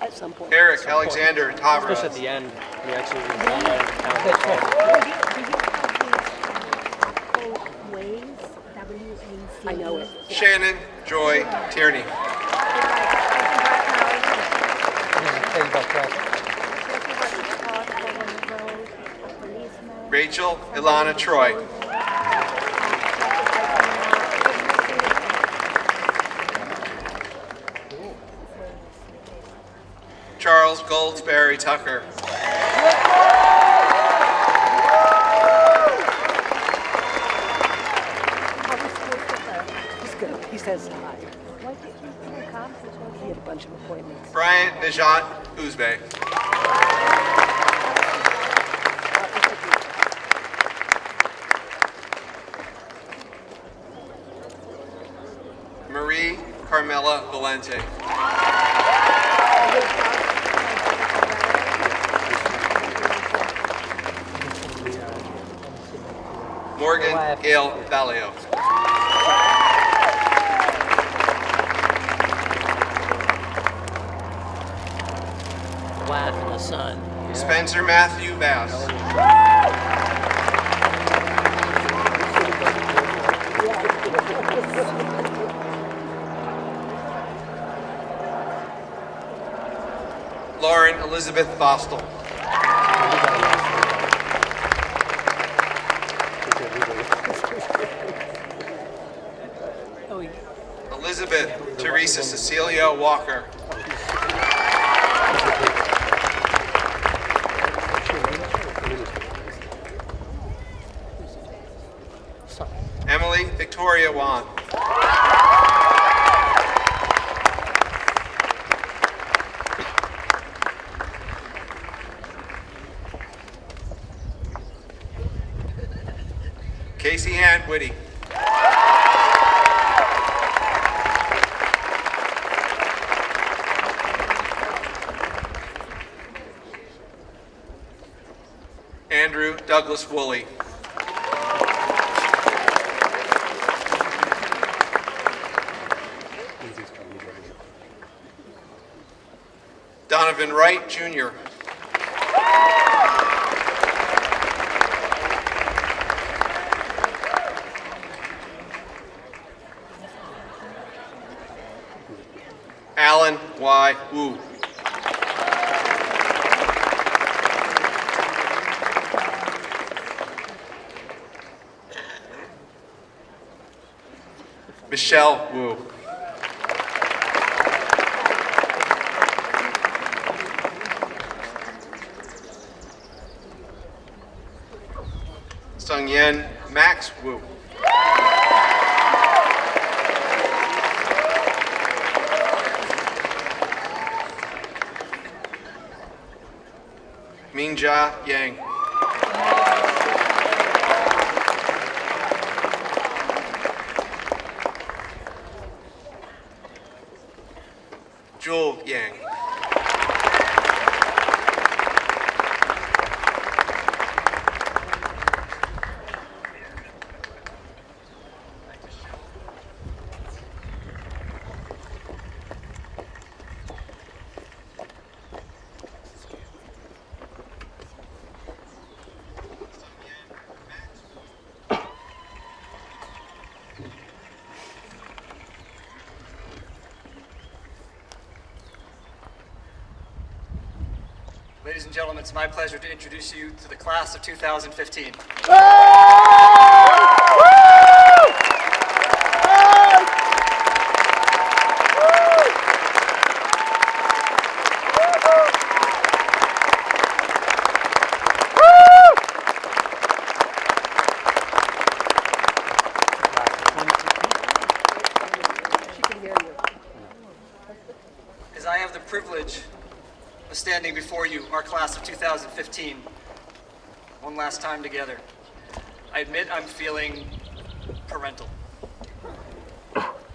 At some point. Eric Alexander Tavros. Just at the end, we actually run out of town. Ways, I know it. Shannon Joy Tierney. Rachel Ilana Troy. Charles Goldsberry Tucker. He's good. He says hi. He had a bunch of appointments. Bryant Najat Uzbey. Marie Carmela Valente. Morgan Gail Valeo. Wife and a son. Spencer Matthew Bass. Lauren Elizabeth Bostel. Elizabeth Teresa Cecilia Walker. Emily Victoria Wan. Casey Ann Whitty. Andrew Douglas Woolley. Donovan Wright, Jr. Alan Y. Wu. Michelle Wu. Sung Yen Max Wu. Mingjia Yang. Jewel Yang. Ladies and gentlemen, it's my pleasure to introduce you to the class of 2015. As I have the privilege of standing before you, our class of 2015, one last time together, I admit I'm feeling parental.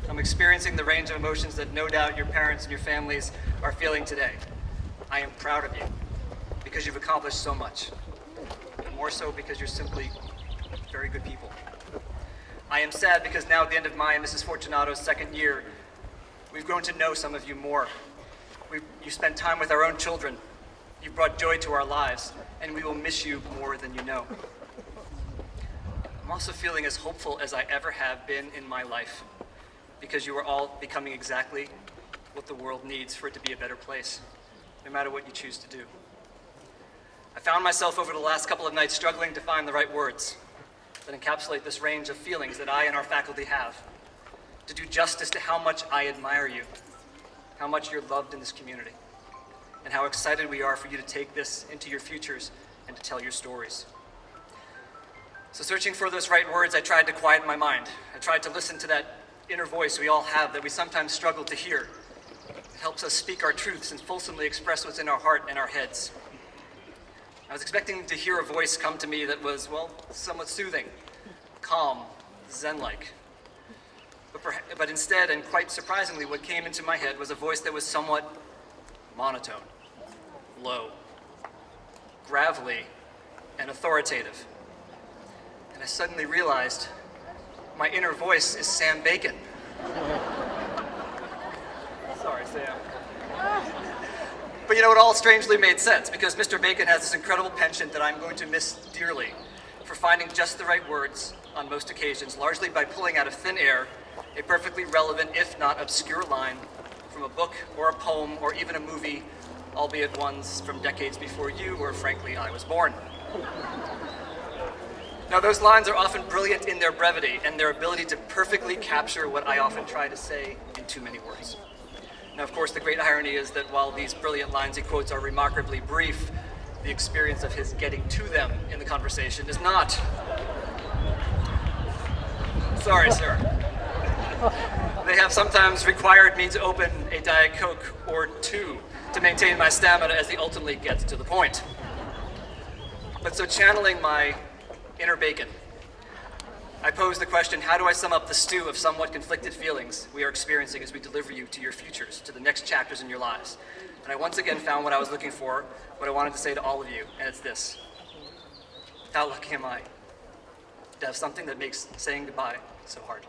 I'm experiencing the range of emotions that no doubt your parents and your families are feeling today. I am proud of you because you've accomplished so much, and more so because you're simply very good people. I am sad because now at the end of my and Mrs. Fortunato's second year, we've grown to know some of you more. You spent time with our own children. You brought joy to our lives, and we will miss you more than you know. I'm also feeling as hopeful as I ever have been in my life, because you are all becoming exactly what the world needs for it to be a better place, no matter what you choose to do. I found myself over the last couple of nights struggling to find the right words that encapsulate this range of feelings that I and our faculty have, to do justice to how much I admire you, how much you're loved in this community, and how excited we are for you to take this into your futures and to tell your stories. So searching for those right words, I tried to quiet my mind. I tried to listen to that inner voice we all have that we sometimes struggle to hear. It helps us speak our truths and fulsomely express what's in our heart and our heads. I was expecting to hear a voice come to me that was, well, somewhat soothing, calm, zen-like. But instead, and quite surprisingly, what came into my head was a voice that was somewhat monotone, low, gravelly, and authoritative. And I suddenly realized my inner voice is Sam Bacon. Sorry, Sam. But you know, it all strangely made sense, because Mr. Bacon has this incredible penchant that I'm going to miss dearly for finding just the right words on most occasions, largely by pulling out of thin air a perfectly relevant, if not obscure line from a book or a poem or even a movie, albeit ones from decades before you or, frankly, I was born. Now, those lines are often brilliant in their brevity and their ability to perfectly capture what I often try to say in too many words. Now, of course, the great irony is that while these brilliant lines he quotes are remarkably brief, the experience of his getting to them in the conversation is not. Sorry, sir. They have sometimes required me to open a Diet Coke or two to maintain my stamina as he ultimately gets to the point. But so channeling my inner Bacon, I pose the question, how do I sum up the stew of somewhat conflicted feelings we are experiencing as we deliver you to your futures, to the next chapters in your lives? And I once again found what I was looking for, what I wanted to say to all of you, and it's this. How lucky am I to have something that makes saying goodbye so hard?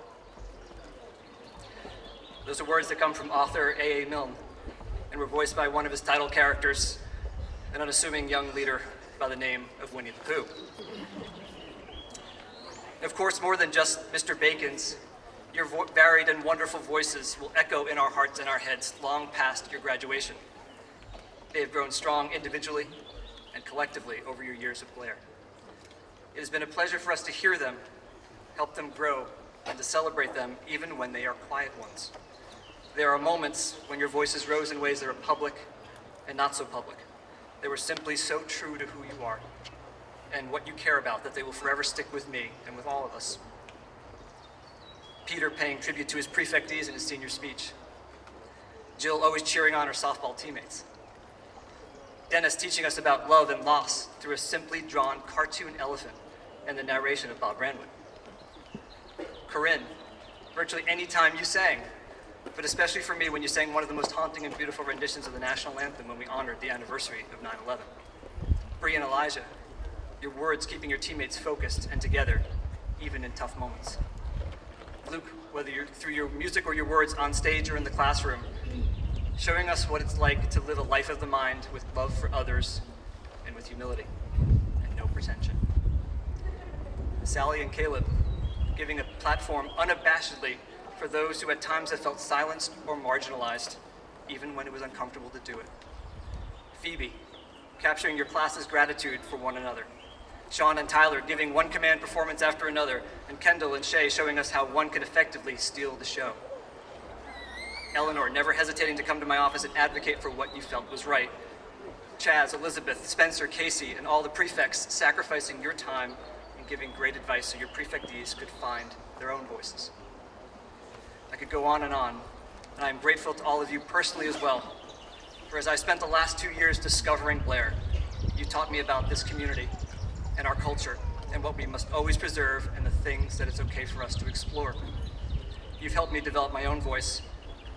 Those are words that come from author A.A. Milne and were voiced by one of his title characters, an unassuming young leader by the name of Winnie the Pooh. Of course, more than just Mr. Bacon's, your varied and wonderful voices will echo in our hearts and our heads long past your graduation. They have grown strong individually and collectively over your years at Blair. It has been a pleasure for us to hear them, help them grow, and to celebrate them even when they are quiet ones. There are moments when your voices rose in ways that are public and not so public. They were simply so true to who you are and what you care about that they will forever stick with me and with all of us. Peter paying tribute to his prefectees in his senior speech. Jill always cheering on her softball teammates. Dennis teaching us about love and loss through a simply drawn cartoon elephant and the narration of Bob Brandwood. Corinne, virtually any time you sang, but especially for me when you sang one of the most haunting and beautiful renditions of the national anthem when we honored the anniversary of 9/11. Bree and Elijah, your words keeping your teammates focused and together, even in tough moments. Luke, whether you're through your music or your words on stage or in the classroom, showing us what it's like to live a life of the mind with love for others and with humility and no pretension. Sally and Caleb, giving a platform unabashedly for those who at times have felt silenced or marginalized, even when it was uncomfortable to do it. Phoebe, capturing your class's gratitude for one another. Sean and Tyler giving one command performance after another, and Kendall and Shay showing us how one can effectively steal the show. Eleanor never hesitating to come to my office and advocate for what you felt was right. Chaz, Elizabeth, Spencer, Casey, and all the prefects sacrificing your time and giving great advice so your prefectees could find their own voices. I could go on, and I am grateful to all of you personally as well. For as I spent the last 2 years discovering Blair, you taught me about this community and our culture and what we must always preserve and the things that it's okay for us to explore. You've helped me develop my own voice,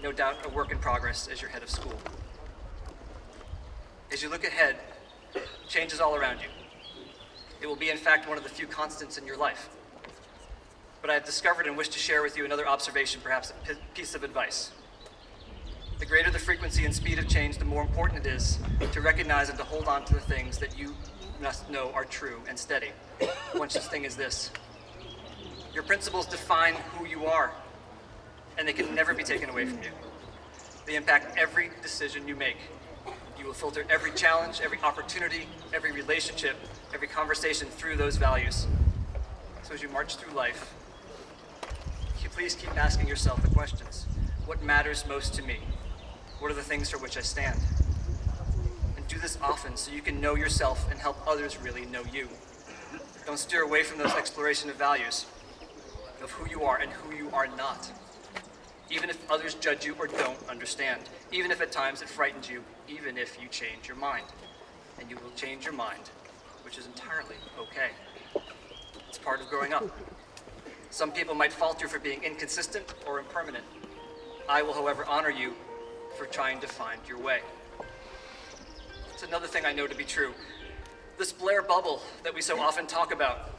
no doubt a work in progress as your head of school. As you look ahead, change is all around you. It will be, in fact, one of the few constants in your life. But I have discovered and wish to share with you another observation, perhaps a piece of advice. The greater the frequency and speed of change, the more important it is to recognize and to hold on to the things that you must know are true and steady. One such thing as this. Your principles define who you are, and they can never be taken away from you. They impact every decision you make. You will filter every challenge, every opportunity, every relationship, every conversation through those values. So as you march through life, please keep asking yourself the questions. What matters most to me? What are the things for which I stand? And do this often so you can know yourself and help others really know you. Don't steer away from those exploration of values, of who you are and who you are not. Even if others judge you or don't understand, even if at times it frightens you, even if you change your mind. And you will change your mind, which is entirely okay. It's part of growing up. Some people might fault you for being inconsistent or impermanent. I will, however, honor you for trying to find your way. It's another thing I know to be true. This Blair bubble that we so often talk about.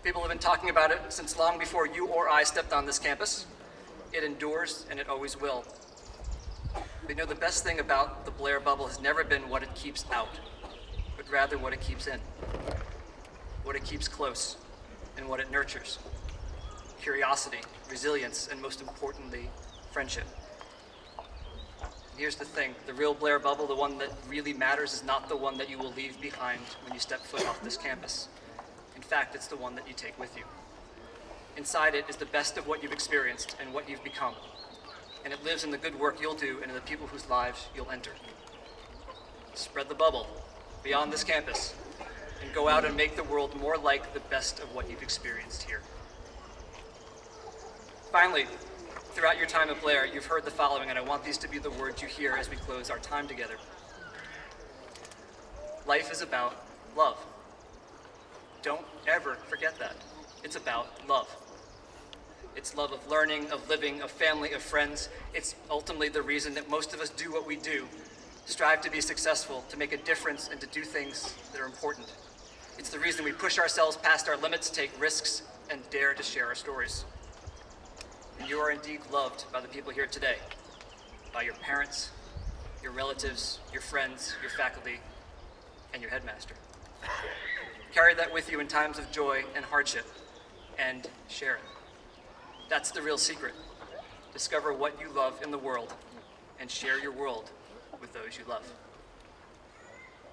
People have been talking about it since long before you or I stepped on this campus. It endures and it always will. We know the best thing about the Blair bubble has never been what it keeps out, but rather what it keeps in, what it keeps close, and what it nurtures. Curiosity, resilience, and most importantly, friendship. And here's the thing, the real Blair bubble, the one that really matters, is not the one that you will leave behind when you step foot off this campus. In fact, it's the one that you take with you. Inside it is the best of what you've experienced and what you've become. And it lives in the good work you'll do and in the people whose lives you'll enter. Spread the bubble beyond this campus and go out and make the world more like the best of what you've experienced here. Finally, throughout your time at Blair, you've heard the following, and I want these to be the words you hear as we close our time together. Life is about love. Don't ever forget that. It's about love. It's love of learning, of living, of family, of friends. It's ultimately the reason that most of us do what we do, strive to be successful, to make a difference, and to do things that are important. It's the reason we push ourselves past our limits, take risks, and dare to share our stories. And you are indeed loved by the people here today, by your parents, your relatives, your friends, your faculty, and your headmaster. Carry that with you in times of joy and hardship, and share it. That's the real secret. Discover what you love in the world and share your world with those you love.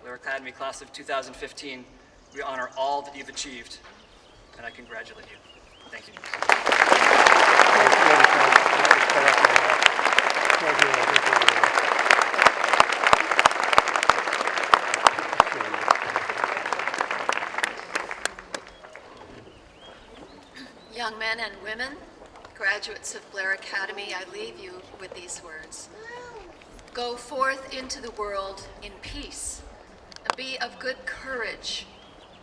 Blair Academy Class of 2015, we honor all that you've achieved, and I congratulate you. Thank you. Young men and women, graduates of Blair Academy, I leave you with these words. Go forth into the world in peace. Be of good courage.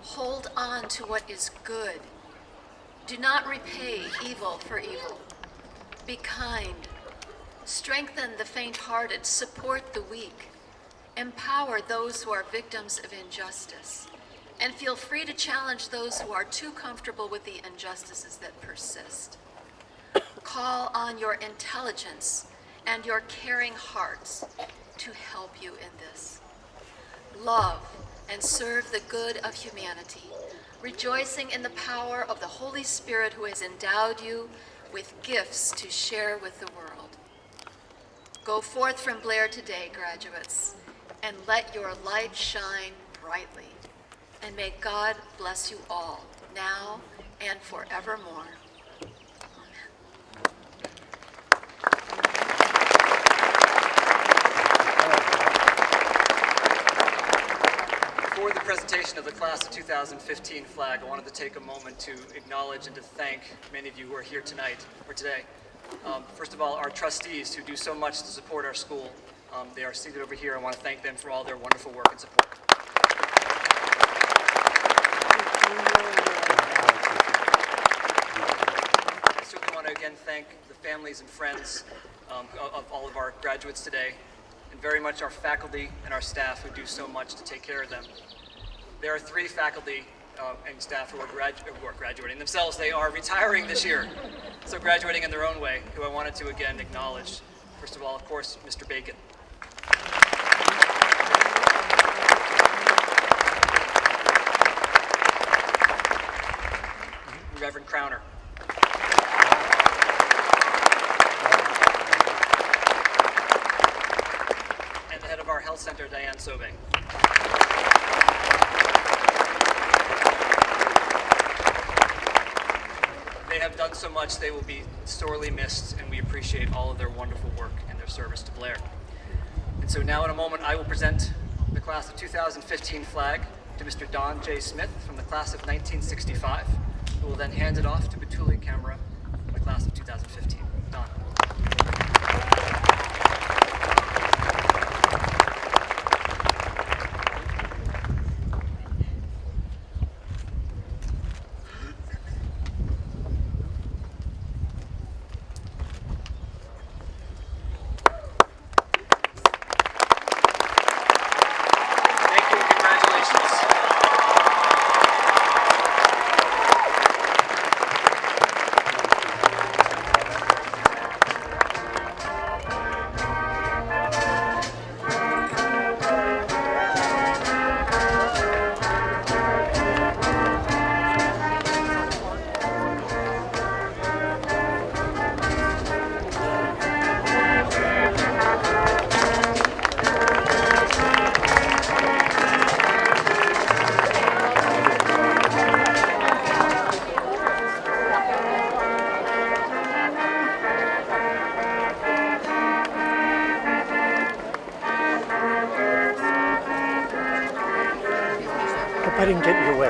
Hold on to what is good. Do not repay evil for evil. Be kind. Strengthen the faint-hearted. Support the weak. Empower those who are victims of injustice. And feel free to challenge those who are too comfortable with the injustices that persist. Call on your intelligence and your caring hearts to help you in this. Love and serve the good of humanity, rejoicing in the power of the Holy Spirit who has endowed you with gifts to share with the world. Go forth from Blair today, graduates, and let your light shine brightly. And may God bless you all, now and forevermore. For the presentation of the Class of 2015 flag, I wanted to take a moment to acknowledge and to thank many of you who are here tonight, or today. First of all, our trustees who do so much to support our school. They are seated over here. I want to thank them for all their wonderful work and support. I certainly want to again thank the families and friends of all of our graduates today, and very much our faculty and our staff who do so much to take care of them. There are 3 faculty and staff who are graduating themselves. They are retiring this year, so graduating in their own way, who I wanted to again acknowledge. First of all, of course, Mr. Bacon. Reverend Crowner. And the head of our health center, Diane Sobe. They have done so much, they will be sorely missed, and we appreciate all of their wonderful work and their service to Blair. And so now in a moment, I will present the Class of 2015 flag to Mr. Don J. Smith from the Class of 1965, who will then hand it off to Batuli Camera, the Class of 2015. Don. I didn't get in your way.